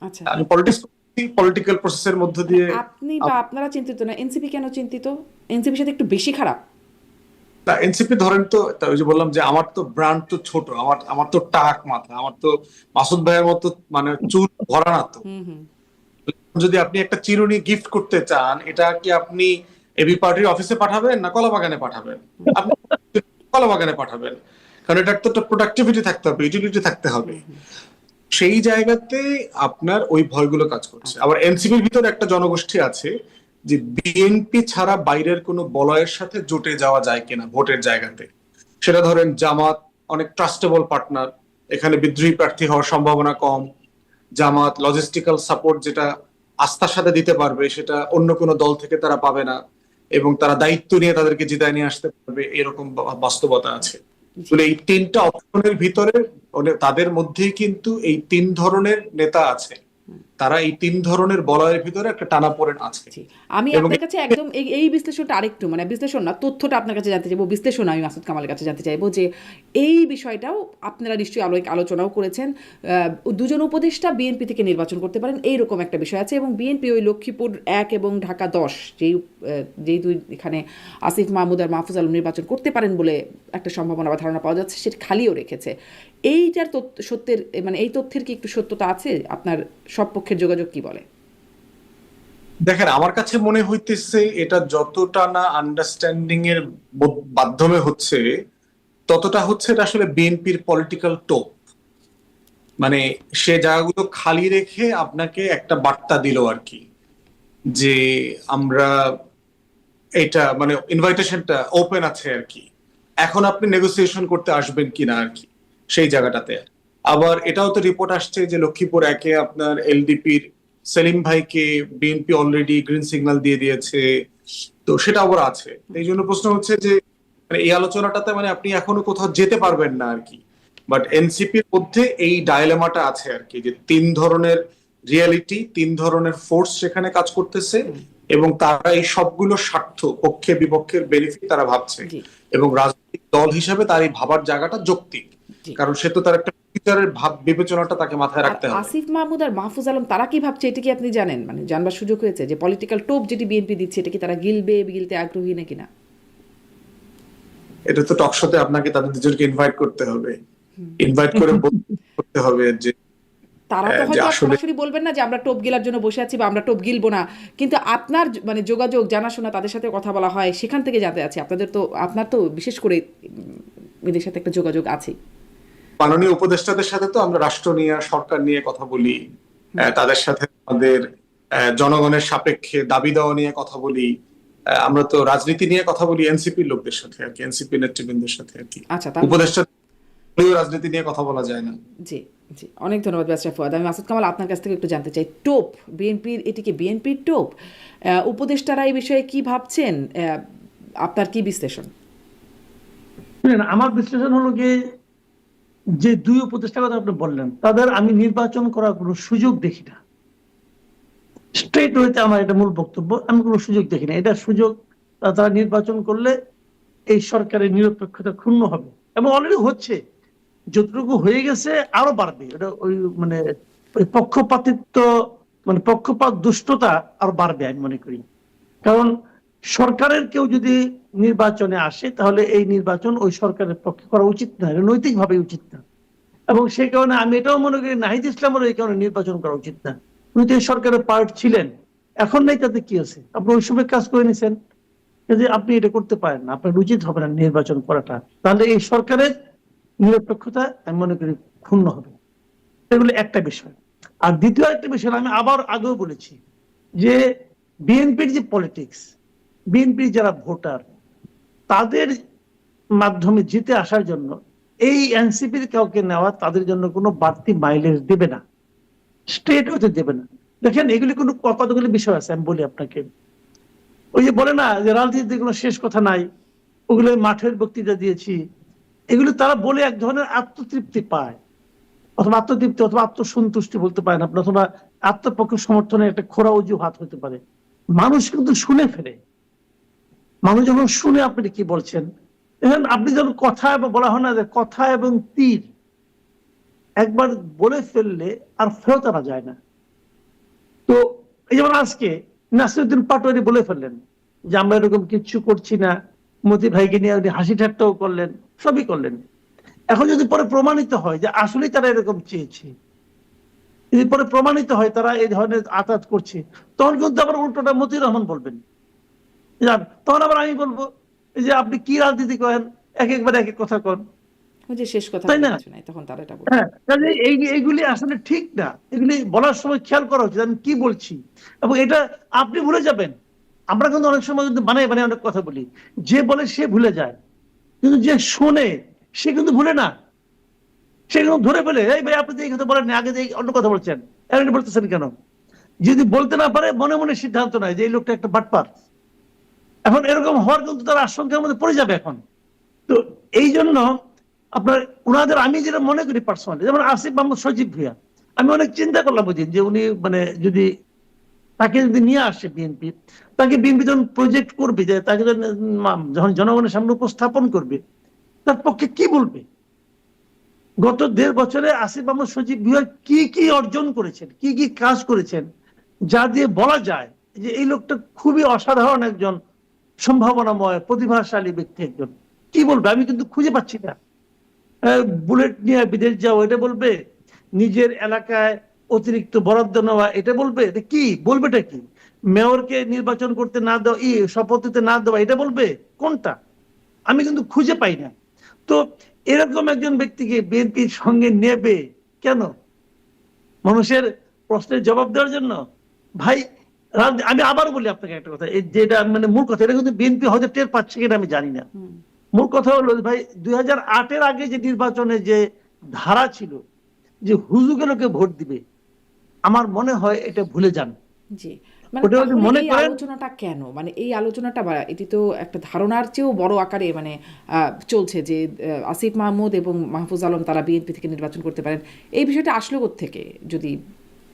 আচ্ছা, আমি পলিটিক্স করতেছি, পলিটিক্যাল প্রসেসের মধ্য দিয়ে। আপনি বা আপনারা চিন্তিত না, এনসিপি কেন চিন্তিত? এনসিপির সাথে একটু বেশি খারাপ? না, এনসিপি ধরেন তো, ওই যে বললাম যে আমার তো ব্র্যান্ড তো ছোট, আমার আমার তো টাক মাথা, আমার তো মাসুদ ভাইয়ের মতো মানে চুল ভরা না তো। যদি আপনি একটা চিরুনি গিফট করতে চান, এটা কি আপনি এবি পার্টির অফিসে পাঠাবেন না কলা বাগানে পাঠাবেন? আপনি কলা বাগানে পাঠাবেন, কারণ এটার তো একটা প্রোডাক্টিভিটি থাকতে হবে, ইউটিলিটি থাকতে হবে। সেই জায়গাতে আপনার ওই ভয়গুলো কাজ করছে। আবার এনসিপির ভিতরে একটা জনগোষ্ঠী আছে যে বিএনপি ছাড়া বাইরের কোনো বলয়ের সাথে জোটে যাওয়া যায় কিনা ভোটের জায়গাতে। সেটা ধরেন জামাত অনেক ট্রাস্টেবল পার্টনার, এখানে বিদ্রোহী প্রার্থী হওয়ার সম্ভাবনা কম। জামাত লজিস্টিক্যাল সাপোর্ট যেটা আস্থার সাথে দিতে পারবে, সেটা অন্য কোনো দল থেকে তারা পাবে না, এবং তারা দায়িত্ব নিয়ে তাদেরকে জিতায় নিয়ে আসতে পারবে, এরকম বাস্তবতা আছে। এই তিনটা অপশনের ভিতরে তাদের মধ্যেই কিন্তু এই তিন ধরনের নেতা আছে, তারা এই তিন ধরনের বলয়ের ভিতরে একটা টানাপোড়েন আছে। আমি আপনার কাছে একদম এই বিশ্লেষণটা আরেকটু, মানে বিশ্লেষণ না, তথ্যটা আপনার কাছে জানতে চাইবো, বিশ্লেষণ আমি মাসুদ কামালের কাছে জানতে চাইবো যে এই বিষয়টাও আপনারা নিশ্চয়ই আলোচনাও করেছেন। দুজন উপদেষ্টা বিএনপি থেকে নির্বাচন করতে পারেন, এইরকম একটা বিষয় আছে, এবং বিএনপি ওই লক্ষ্মীপুর 1 এবং ঢাকা 10 যেই দুই এখানে আসিফ মাহমুদ আর মাহফুজ আলম নির্বাচন করতে পারেন বলে একটা সম্ভাবনা বা ধারণা পাওয়া যাচ্ছে, সেটা খালিও রেখেছে। এইটার সত্যের, মানে এই তথ্যের কি একটু সত্যতা আছে? আপনার সব পক্ষের যোগাযোগ কি বলে? দেখেন, আমার কাছে মনে হইতেছে এটা যতটা না আন্ডারস্ট্যান্ডিং এর মাধ্যমে হচ্ছে, ততটা হচ্ছে এটা আসলে বিএনপির পলিটিক্যাল টোপ। মানে সে জায়গাগুলো খালি রেখে আপনাকে একটা বার্তা দিল আর কি, যে আমরা এটা মানে ইনভাইটেশনটা ওপেন আছে আর কি, এখন আপনি নেগোসিয়েশন করতে আসবেন কিনা আর কি সেই জায়গাটাতে। আবার এটাও তো রিপোর্ট আসছে যে লক্ষ্মীপুর একে আপনার এলডিপির সেলিম ভাইকে বিএনপি অলরেডি গ্রিন সিগন্যাল দিয়ে দিয়েছে, তো সেটা আবার আছে। এই জন্য প্রশ্ন হচ্ছে যে মানে এই আলোচনাটাতে মানে আপনি এখনো কোথাও যেতে পারবেন না আর কি। বাট এনসিপির মধ্যে এই ডায়লেমাটা আছে আর কি, যে তিন ধরনের রিয়েলিটি, তিন ধরনের ফোর্স সেখানে কাজ করতেছে, এবং তারা এই সবগুলো স্বার্থ, পক্ষে বিপক্ষের বেনিফিট তারা ভাবছে, জি এবং রাজনৈতিক দল হিসেবে তার এই ভাবার জায়গাটা যৌক্তিক, জি। কারণ সে তো তার একটা ফিউচারের ভাব বিবেচনাটা তাকে মাথায় আর রাখতে হবে। আসিফ মাহমুদ আর মাহফুজ আলম তারা কি ভাবছে, এটা কি আপনি জানেন? মানে জানবার সুযোগ হয়েছে যে পলিটিক্যাল টোপ যেটি বিএনপি দিচ্ছে, এটা কি তারা গিলতে আগ্রহী নাকি না? এটা তো টকশোতে আপনাকে তাদের দুজনকে ইনভাইট করতে হবে, ইনভাইট করে করতে হবে যে তারা তো যে হয়তো আর আসলে সরাসরি বলবেন না যে আমরা টোপ গিলার জন্য বসে আছি বা আমরা টোপ গিলবো না, কিন্তু আপনার মানে যোগাযোগ জানাশোনা, তাদের সাথে কথা বলা হয়, সেখান থেকে জানতে আছে আপনার তো বিশেষ করে এদের সাথে একটা যোগাযোগ আছে। মাননীয় উপদেষ্টাদের সাথে তো আমরা রাষ্ট্র নিয়ে, সরকার নিয়ে কথা বলি, তাদের সাথে আমাদের জনগণের সাপেক্ষে দাবি দেওয়া নিয়ে কথা বলি, আমরা তো রাজনীতি নিয়ে কথা বলি এনসিপির লোকদের সাথে আর কি, এনসিপি নেতৃবৃন্দের সাথে আর কি। আচ্ছা, তা উপদেষ্টা রাজনীতি নিয়ে কথা বলা যায় না। জি জি, অনেক ধন্যবাদ ব্যারিস্টার ফুয়াদ। আমি মাসুদ কামাল আপনার কাছ থেকে একটু জানতে চাই, টোপ বিএনপির, এটি কি বিএনপির টোপ? উপদেষ্টারা এই বিষয়ে কি ভাবছেন? আপনার কি বিশ্লেষণ? শুনেন, আমার বিশ্লেষণ হলো গিয়ে যে দুই উপদেষ্টার কথা আপনি বললেন, তাদের আমি নির্বাচন করার কোনো সুযোগ দেখি না। স্ট্রেট হইতে আমার এটা মূল বক্তব্য, আমি কোনো সুযোগ দেখি না। এটা সুযোগ তারা নির্বাচন করলে এই সরকারের নিরপেক্ষতা ক্ষুণ্ণ হবে, এবং অলরেডি হচ্ছে। যতটুকু হয়ে গেছে আরো বাড়বে। এটা ওই মানে ওই পক্ষপাতিত্ব, মানে পক্ষপাত দুষ্টতা আরো বাড়বে আমি মনে করি। কারণ সরকারের কেউ যদি নির্বাচনে আসে, তাহলে এই নির্বাচন ওই সরকারের পক্ষে করা উচিত না, এটা নৈতিকভাবে উচিত না। এবং সেই কারণে আমি এটাও মনে করি নাহিদ ইসলামেরও এই কারণে নির্বাচন করা উচিত না। উনি তো এই সরকারের পার্ট ছিলেন, এখন নেই, তাতে কি আছে? আপনি ওই সময় কাজ করে নিছেন, যে আপনি এটা করতে পারেন না, আপনার উচিত হবে না নির্বাচন করাটা। তাহলে এই সরকারের নিরপেক্ষতা আমি মনে করি ক্ষুণ্ণ হবে। এগুলো একটা বিষয়। আর দ্বিতীয় একটা বিষয়, আমি আবার আগেও বলেছি যে বিএনপির যে পলিটিক্স, বিএনপির যারা ভোটার, তাদের মাধ্যমে জিতে আসার জন্য এই এনসিপির কাউকে নেওয়া তাদের জন্য কোনো বাড়তি মাইলেজ দেবে না, স্টেট হতে দেবে না। দেখেন, এগুলি কোনো কতগুলি বিষয় আছে, আমি বলি আপনাকে। ওই যে বলে না যে রাজনীতিতে কোনো শেষ কথা নাই, ওগুলো মাঠের বক্তৃতা দিয়েছি, এগুলো তারা বলে এক ধরনের আত্মতৃপ্তি পায়, অথবা আত্মতৃপ্তি অথবা আত্মসন্তুষ্টি বলতে পারেন আপনি, অথবা আত্মপক্ষ সমর্থনের একটা খোরা অজুহাত হতে পারে। মানুষ কিন্তু শুনে ফেলে। মানুষ যখন শুনে আপনি কি বলছেন, এখন আপনি যখন কথা বলা হয় না যে কথা এবং তীর একবার বলে ফেললে আর ফেরত আনা যায় না। তো এই যেমন আজকে নাসিরউদ্দিন পাটোয়ারি বলে ফেললেন যে আমরা এরকম কিচ্ছু করছি না, মতি ভাইকে নিয়ে উনি হাসি ঠাট্টাও করলেন, সবই করলেন। এখন যদি পরে প্রমাণিত হয় যে আসলেই তারা এরকম চেয়েছে, যদি পরে প্রমাণিত হয় তারা এই ধরনের আঘাত করছে, তখন কিন্তু আবার উল্টোটা মতিউর রহমান বলবেন। তখন আবার আমি বলবো যে আপনি কি রাজনীতি করেন, একবার এক এক কথা কন, ওই যে শেষ কথা তাই বলে না? কিছু নাই, তখন তারা এটা বলবে। হ্যাঁ, কাজে এইগুলি আসলে ঠিক না। এগুলি বলার সময় খেয়াল করা উচিত আমি কি বলছি, এবং এটা আপনি ভুলে যাবেন। আমরা কিন্তু অনেক সময় কিন্তু বানায় অনেক কথা বলি, যে বলে সে ভুলে যায়, কিন্তু যে শোনে সে কিন্তু ভুলে না। সে কিন্তু ধরে ফেলে, এই ভাই আপনি তো এই কথা বলেন না, আগে অন্য কথা বলছেন, এখন বলতেছেন কেন? যদি বলতে না পারে মনে মনে সিদ্ধান্ত নেয় যে এই লোকটা একটা বাটপার। এখন এরকম হওয়ার কিন্তু তার আশঙ্কার মধ্যে পড়ে যাবে এখন। তো এই জন্য আপনার ওনাদের আমি যেটা মনে করি পার্সোনালি, যেমন আসিফ মাহমুদ সজীব ভুঁইয়া, আমি অনেক চিন্তা করলাম ওই দিন যে উনি মানে যদি তাকে যদি নিয়ে আসে বিএনপি, তাকে বিএনপি যখন প্রজেক্ট করবে, যে তাকে যখন জনগণের সামনে উপস্থাপন করবে, তার পক্ষে কি বলবে? গত 1.5 বছরে আসিফ মাহমুদ সজীব ভুঁইয়া কি কি অর্জন করেছেন, কি কি কাজ করেছেন, যা দিয়ে বলা যায় যে এই লোকটা খুবই অসাধারণ একজন সম্ভাবনাময় প্রতিভাশালী ব্যক্তি একজন। কি বলবে আমি কিন্তু খুঁজে পাচ্ছি না। বুলেট নিয়ে বিদেশ যাও এটা বলবে, নিজের এলাকায় অতিরিক্ত বরাদ্দ নেওয়া এটা বলবে, এটা কি বলবেটা কি? মেয়রকে নির্বাচন করতে না দেওয়া, শপথ দিতে না দেওয়া, এটা বলবে কোনটা? আমি কিন্তু খুঁজে পাই না। তো এরকম একজন ব্যক্তিকে বিএনপির সঙ্গে নেবে কেন? মানুষের প্রশ্নের জবাব দেওয়ার জন্য? ভাই, আমি আবার বলি আপনাকে একটা কথা, যেটা মানে মূল কথা, এটা কিন্তু বিএনপি হয়তো টের পাচ্ছে কিনা আমি জানি না। মূল কথা হলো ভাই, 2008-এর আগে যে নির্বাচনে যে ধারা ছিল যে হুজুগেলোকে ভোট দিবে, আমার মনে হয় এটা ভুলে যান। জি, মানে ওটা যদি তাহলে মনে এই করেন, আলোচনাটা কেন, মানে এই আলোচনাটা এটি তো একটা ধারণার চেয়েও বড় আকারে মানে চলছে যে আসিফ মাহমুদ এবং মাহফুজ আলম তারা বিএনপি থেকে নির্বাচন করতে পারেন, এই বিষয়টা আসলো কোত্থেকে? যদি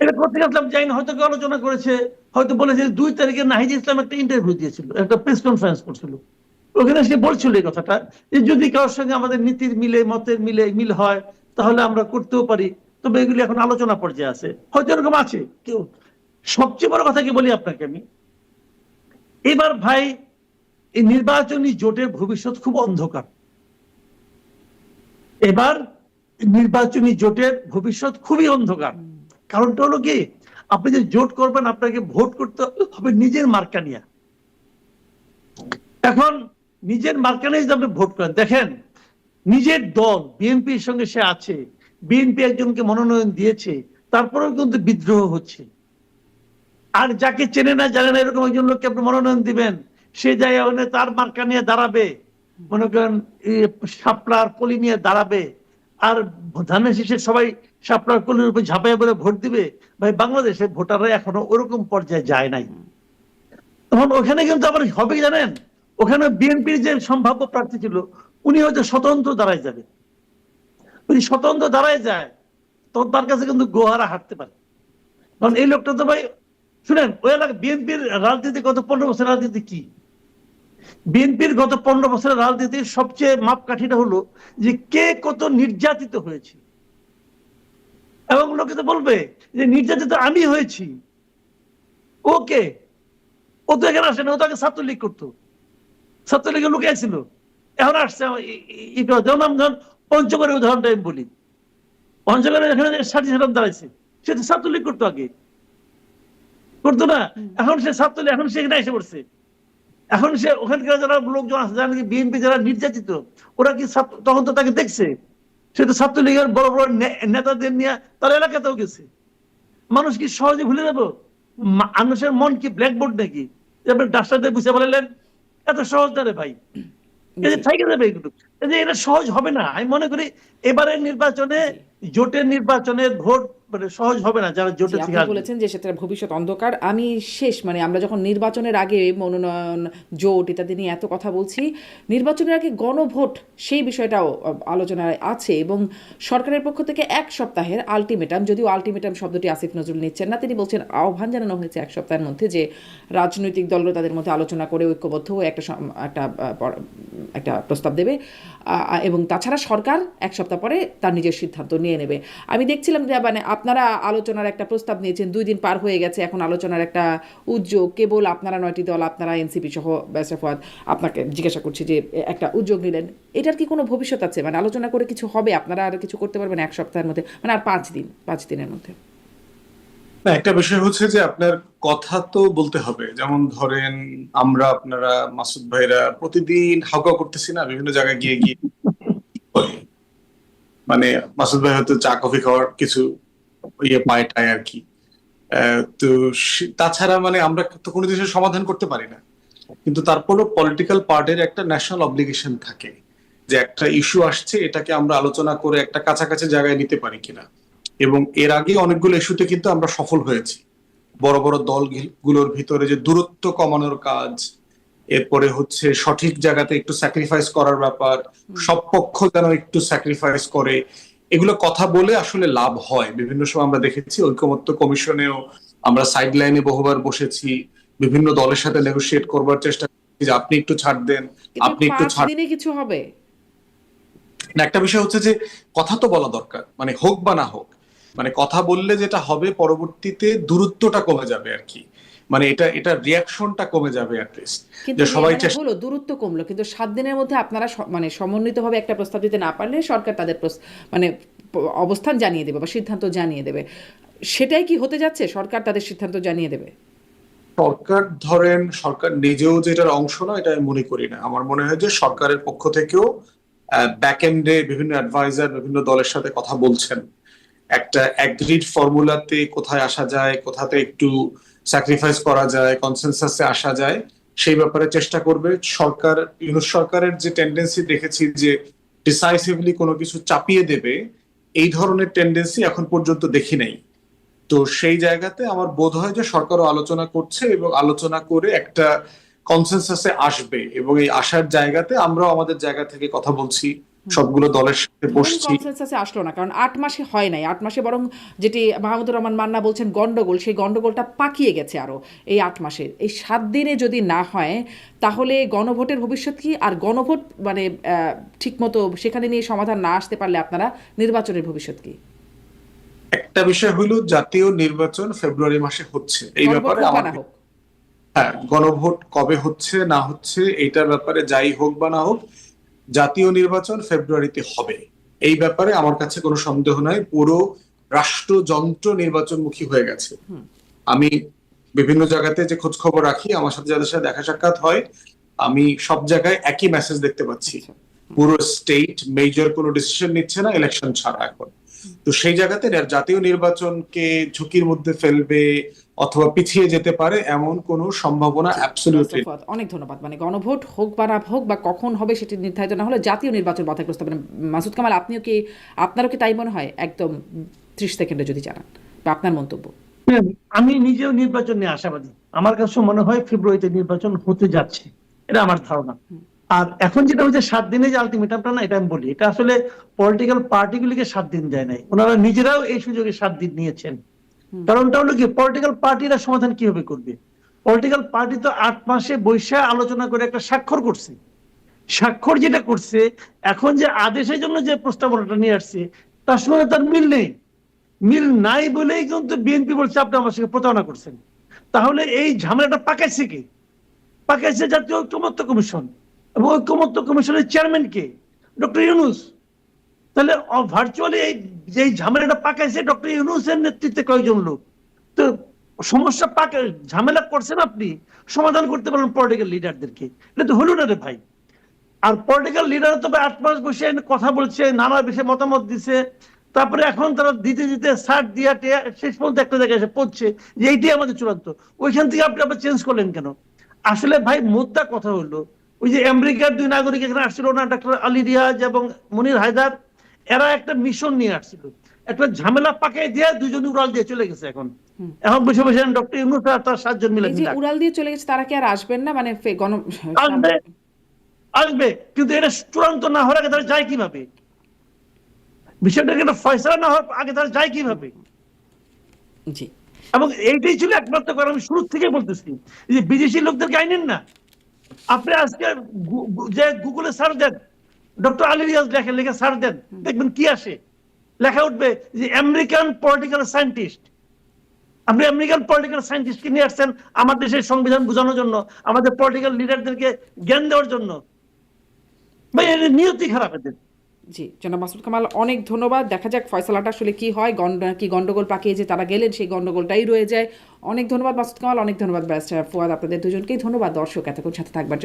এটা করতে আসলাম যাই না, হয়তো কেউ আলোচনা করেছে, হয়তো বলেছে 2 তারিখে নাহিদ ইসলাম একটা ইন্টারভিউ দিয়েছিল, একটা প্রেস কনফারেন্স করছিল, ওখানে সে বলছিল এই কথাটা যে যদি কারোর সঙ্গে আমাদের নীতির মিলে, মতের মিল হয় তাহলে আমরা করতেও পারি, তবে এগুলি এখন আলোচনা পর্যায়ে আছে, হয়তো এরকম আছে কেউ। সবচেয়ে বড় কথা কি বলি আপনাকে আমি, এবার ভাই এই নির্বাচনী জোটের ভবিষ্যৎ খুব অন্ধকার। এবার নির্বাচনী জোটের ভবিষ্যৎ খুবই অন্ধকার। কারণটা হলো কি, আপনি যে জোট করবেন আপনাকে ভোট করতে হবে নিজের মার্কা নিয়ে। এখন নিজের মার্কা নিয়ে যদি আপনি ভোট করেন, দেখেন নিজের দল বিএনপির সঙ্গে সে আছে, বিএনপি একজনকে মনোনয়ন দিয়েছে, তারপরেও কিন্তু বিদ্রোহ হচ্ছে। আর যাকে চেনে না জানে না এরকম একজন লোককে আপনি মনোনয়ন দিবেন, সে জায়গায় তার মার্কা নিয়ে দাঁড়াবে, মনে করেন শাপলার কলি নিয়ে দাঁড়াবে, আর ধানের শীষে সবাই শাপলার কলির উপর ঝাঁপাইয়া বলে ভোট দিবে। ভাই, বাংলাদেশের ভোটাররা এখনো ওরকম পর্যায়ে যায় নাই। তখন ওখানে কিন্তু আবার হবে কি জানেন, ওখানে বিএনপির যে সম্ভাব্য প্রার্থী ছিল উনি হয়তো স্বতন্ত্র দাঁড়ায় যাবে। যদি স্বতন্ত্র দাঁড়ায় যায় তখন তার কাছে কিন্তু গোহারা হাঁটতে পারে। কারণ এই লোকটা তো ভাই, শুনেন, ওই এলাকা বিএনপির রাজনীতি গত 15 বছরের রাজনীতি কি, বিএনপির গত 15 বছরের রাজনীতির সবচেয়ে মাপকাঠিটা হলো যে কে কত নির্যাতিত হয়েছে, এবং লোকে তো বলবে যে নির্যাতিত আমি হয়েছি। ওকে, ও তো এখানে আসে না, ও তো আগে ছাত্রলীগ করতো, ছাত্রলীগের লোক ছিল, এখন আসছে। যেমন পঞ্চগড়ের উদাহরণটা আমি বলি, পঞ্চগড়ের এখানে সাথী সারাম দাঁড়াইছে, সে তো ছাত্রলীগ করতো আগে, করতো না? এখন সে ছাত্রলীগ, এখন সে এখানে এসে পড়ছে। এখন সে ওখানকার যারা লোকজন আছে, যারা বিএনপি যারা নির্যাতিত, ওরা কি তখন তো তাকে দেখছে, সে তো ছাত্রলীগের বড় বড় নেতাদের নিয়ে তার এলাকাতেও গেছে। মানুষ কি সহজে ভুলে যাবো? মানুষের মন কি ব্ল্যাকবোর্ড নাকি ডাক্তারদের বুঝে বললেন? এত সহজ না রে ভাই, থেকে যাবে এগুলো, এটা সহজ হবে না। আমি মনে করি এবারের নির্বাচনে, জোটের নির্বাচনের ভোট মানে সহজ হবে না যারা জোটে থেকে আসবে। বলেছেন যে সেটা ভবিষ্যৎ অন্ধকার। আমি শেষ মানে আমরা যখন নির্বাচনের আগে মনোনয়ন জোট ইত্যাদি নিয়ে এত কথা বলছি, নির্বাচনের আগে গণভোট সেই বিষয়টাও আলোচনায় আছে, এবং সরকারের পক্ষ থেকে 1 সপ্তাহের আলটিমেটাম, যদিও আলটিমেটাম শব্দটি আসিফ নজরুল নিচ্ছেন না, তিনি বলছেন আহ্বান জানানো হয়েছে 1 সপ্তাহের মধ্যে যে রাজনৈতিক দলগুলো তাদের মধ্যে আলোচনা করে ঐক্যবদ্ধ হয়ে একটা প্রস্তাব দেবে, এবং তাছাড়া সরকার 1 সপ্তাহ পরে তার নিজের সিদ্ধান্ত নিয়ে নেবে। আমি দেখছিলাম যে মানে আপনারা আলোচনার একটা প্রস্তাব নিয়েছেন, 2 দিন পার হয়ে গেছে, এখন আলোচনার একটা উদ্যোগ, কেবল আপনারা 9টি দল, আপনারা এনসিপি সহ, ব্যাসফাদ, আপনাকে জিজ্ঞাসা করছি যে একটা উদ্যোগ নিলেন, এটার কি কোনো ভবিষ্যৎ আছে? মানে আলোচনা করে কিছু হবে, আপনারা আর কিছু করতে পারবেন 1 সপ্তাহের মধ্যে, মানে আর 5 দিনের মধ্যে? না, একটা বিষয় হচ্ছে যে আপনার কথা তো বলতে হবে। যেমন ধরেন আমরা, আপনারা, মাসুদ ভাইরা প্রতিদিন হাউকা করতেছি না বিভিন্ন জায়গায় গিয়ে গিয়ে, মানে মাসুদ ভাই হয়তো চা কফি খাওয়ার কিছু পায় টায় আর কি। তো তাছাড়া মানে আমরা তো কোনো দেশের সমাধান করতে পারি না, কিন্তু তারপরও পলিটিক্যাল পার্টির একটা ন্যাশনাল অব্লিগেশন থাকে যে একটা ইস্যু আসছে, এটাকে আমরা আলোচনা করে একটা কাছাকাছি জায়গায় নিতে পারি কিনা। এবং এর আগে অনেকগুলো ইস্যুতে কিন্তু আমরা সফল হয়েছি। বড় বড় দলগুলোর ভিতরে যে দূরত্ব কমানোর কাজ, এরপরে হচ্ছে সঠিক জায়গাতে একটু স্যাক্রিফাইস করার ব্যাপার, সব পক্ষ যেন একটু স্যাক্রিফাইস করে, এগুলো কথা বলে আসলে লাভ হয়। বিভিন্ন সময় আমরা দেখেছি ঐকমত্য কমিশনেও আমরা সাইড লাইনে বহুবার বসেছি, বিভিন্ন দলের সাথে নেগোশিয়েট করবার চেষ্টা করছি যে আপনি একটু ছাড় দেন, আপনি একটু 5 ছাড়। দিনে কিছু হবে একটা বিষয় হচ্ছে যে কথা তো বলা দরকার, মানে হোক বা না হোক, মানে কথা বললে যেটা হবে পরবর্তীতে দূরত্বটা কমে যাবে আর কি, মানে এটা রিয়াকশনটা কমে যাবে অ্যাটলিস্ট, কিন্তু যে সবাই মানে হলো দূরত্ব কমলো, কিন্তু 7 দিনের মধ্যে আপনারা মানে সমন্বিতভাবে একটা প্রস্তাব দিতে না পারলে সরকার তাদের মানে অবস্থান জানিয়ে দেবে বা সিদ্ধান্ত জানিয়ে দেবে, সেটাই কি হতে যাচ্ছে? সরকার তাদের সিদ্ধান্ত জানিয়ে দেবে? সরকার ধরেন সরকার নিজেও যে এটার অংশ না, এটা আমি মনে করি না। আমার মনে হয় যে সরকারের পক্ষ থেকেও ব্যাক এন্ডে বিভিন্ন অ্যাডভাইজার বিভিন্ন দলের সাথে কথা বলছেন, একটা অ্যাগ্রিড ফর্মুলাতে কোথায় আসা যায়, কোথাতে একটু স্যাক্রিফাইস করা যায়, কনসেনসাসে আসা যায়, সেই ব্যাপারে চেষ্টা করবে সরকার। ইউনূস সরকারের যে টেন্ডেন্সি দেখেছি যে ডিসাইসিভলি কোনো কিছু চাপিয়ে দেবে, এই ধরনের টেন্ডেন্সি এখন পর্যন্ত দেখি নাই। তো সেই জায়গাতে আমার বোধ হয় যে সরকারও আলোচনা করছে এবং আলোচনা করে একটা কনসেনসাসে আসবে, এবং এই আসার জায়গাতে আমরাও আমাদের জায়গা থেকে কথা বলছি, সবগুলো দলের সাথে মূল বসছি। কনসেনসাসে আসলো না, কারণ 8 মাসে হয় নাই। 8 মাসে বরং যেটি মাহমুদুর রহমান মান্না বলছেন গন্ডগোল, সেই গন্ডগোলটা পাকিয়ে গেছে আরো এই 8 মাসে। এই 7 দিনে যদি না হয় তাহলে গণভোটের ভবিষ্যৎ কি? আর গণভোট মানে ঠিকমতো সেখানে নিয়ে সমাধান না আসতে পারলে আপনারা নির্বাচনের ভবিষ্যৎ কি? একটা বিষয় হলো জাতীয় নির্বাচন ফেব্রুয়ারি মাসে হচ্ছে, এই গণভোট ব্যাপারে হোক বা আমার, না হোক। হ্যাঁ, গণভোট কবে হচ্ছে না হচ্ছে এইটার ব্যাপারে যাই হোক বা না হোক, জাতীয় নির্বাচন ফেব্রুয়ারিতে হবে, এই ব্যাপারে আমার কাছে কোনো সন্দেহ নাই। পুরো রাষ্ট্রযন্ত্র নির্বাচনমুখী হয়ে গেছে। আমি বিভিন্ন জায়গাতে যে খোঁজ খবর রাখি, আমার সাথে যাদের সাথে দেখা সাক্ষাৎ হয়, আমি সব জায়গায় একই মেসেজ দেখতে পাচ্ছি। আচ্ছা। পুরো স্টেট মেজর কোনো ডিসিশন নিচ্ছে না ইলেকশন ছাড়া এখন। তো সেই জায়গাতে জাতীয় নির্বাচনকে ঝুঁকির মধ্যে ফেলবে অথবা পিছিয়ে যেতে পারে এমন কোনো সম্ভাবনা অ্যাবসলিউটলি। অনেক ধন্যবাদ। মানে গণভোট হোক বা না হোক বা কখন হবে সেটি নির্ধারিত না হলে জাতীয় নির্বাচন বাধাগ্রস্ত হবে না। মাসুদ কামাল, আপনারও কি তাই মনে হয়? একদম 30 সেকেন্ডে যদি জানান বা আপনার মন্তব্য। হ্যাঁ, আমি নিজেও নির্বাচন নিয়ে আশাবাদী। আমার কাছে মনে হয় ফেব্রুয়ারিতে নির্বাচন হতে যাচ্ছে, এটা আমার ধারণা। আর এখন যেটা হচ্ছে 7 দিনে যে আলটিমেটামটা, না, এটা আমি বলি, এটা আসলে পলিটিক্যাল পার্টিগুলিকে 7 দিন দেয় নাই, ওনারা নিজেরাও এই সুযোগে 7 দিন নিয়েছেন। কারণটা হলো কি, পলিটিক্যাল পার্টিরা সমাধান কিভাবে করবে? পলিটিক্যাল পার্টি তো 8 মাসে বৈশা আলোচনা করে একটা স্বাক্ষর করছে। স্বাক্ষর যেটা করছে, এখন যে আদেশের জন্য যে প্রস্তাবনাটা নিয়ে আসছে তার সঙ্গে তার মিল নেই। মিল নাই বলেই কিন্তু বিএনপি বলছে আপনি আমার সঙ্গে প্রতারণা করছেন। তাহলে এই ঝামেলাটা পাকাইছে কে? পাকাইছে জাতীয় ঐকমত্য কমিশন, এবং ঐকমত্য কমিশনের চেয়ারম্যান কে? ডক্টর ইউনূস। তাহলে ভার্চুয়ালি এই যে ঝামেলাটা পাকাইছে ডক্টর ইউনূসের নেতৃত্বে কয়েকজন লোক। তো সমস্যা ঝামেলা করছেন আপনি, সমাধান করতে পারেন পলিটিক্যাল লিডারদেরকে। এটা তো হলো না রে ভাই। আর পলিটিক্যাল লিডার তো 8 মাস বসে কথা বলছে, নানা বিষয়ে মতামত দিছে, তারপরে এখন তারা দিতে দিতে সার্ট দিয়া শেষ পর্যন্ত একটা জায়গায় এসে পড়ছে যে এইটাই আমাদের চূড়ান্ত। ওইখান থেকে আপনি আবার চেঞ্জ করলেন কেন? আসলে ভাই মুদ্রা কথা হলো, ওই যে আমেরিকার 2 নাগরিক এখানে আসছিল না, ডক্টর আলী রিয়াজ এবং মনির হায়দার, এরা একটা মিশন নিয়ে আসছিল, একটা ঝামেলা পাকাই দিয়ে দুজনে উড়াল দিয়ে চলে গেছে। এখন বসে বসে ডক্টর ইউনূস আর তার 7 জন মিলে এই যে উড়াল দিয়ে চলে গেছে, তারা কি আর আসবেন না? মানে আসবে, আসবে, কিন্তু এটা চূড়ান্ত না হওয়ার আগে তারা যায় কিভাবে? বিষয়টাকে একটা ফয়সালা না হওয়ার আগে তারা যায় কিভাবে? জি, এবং এইটাই ছিল একমাত্র কারণ। আমি শুরু থেকে বলতেছি যে বিদেশি লোকদেরকে আইনেন না। আপনি আজকে যে গুগলে সার্চ দেন, ডক্টর আলী রিয়াজ লেখা সার্চ দেন, দেখবেন কি আসে। লেখা উঠবে যে আমেরিকান পলিটিক্যাল সায়েন্টিস্ট। আপনি আমেরিকান পলিটিক্যাল সায়েন্টিস্টকে নিয়ে আসছেন আমার দেশের সংবিধান বোঝানোর জন্য, আমাদের পলিটিক্যাল লিডারদেরকে জ্ঞান দেওয়ার জন্য। ভাই এর নিয়তি খারাপ এদের। জি, জনাব মাসুদ কামাল, অনেক ধন্যবাদ। দেখা যাক ফয়সালাটা আসলে কি হয়। কি গন্ডগোল পাকিয়ে যে তারা গেলেন, সেই গন্ডগোলটাই রয়ে যায়। অনেক ধন্যবাদ মাসুদ কামাল, অনেক ধন্যবাদ ব্যারিস্টার ফুয়াদ, আপনাদের দুজনকেই ধন্যবাদ। দর্শক এতক্ষণ সাথে থাকবার জন্য।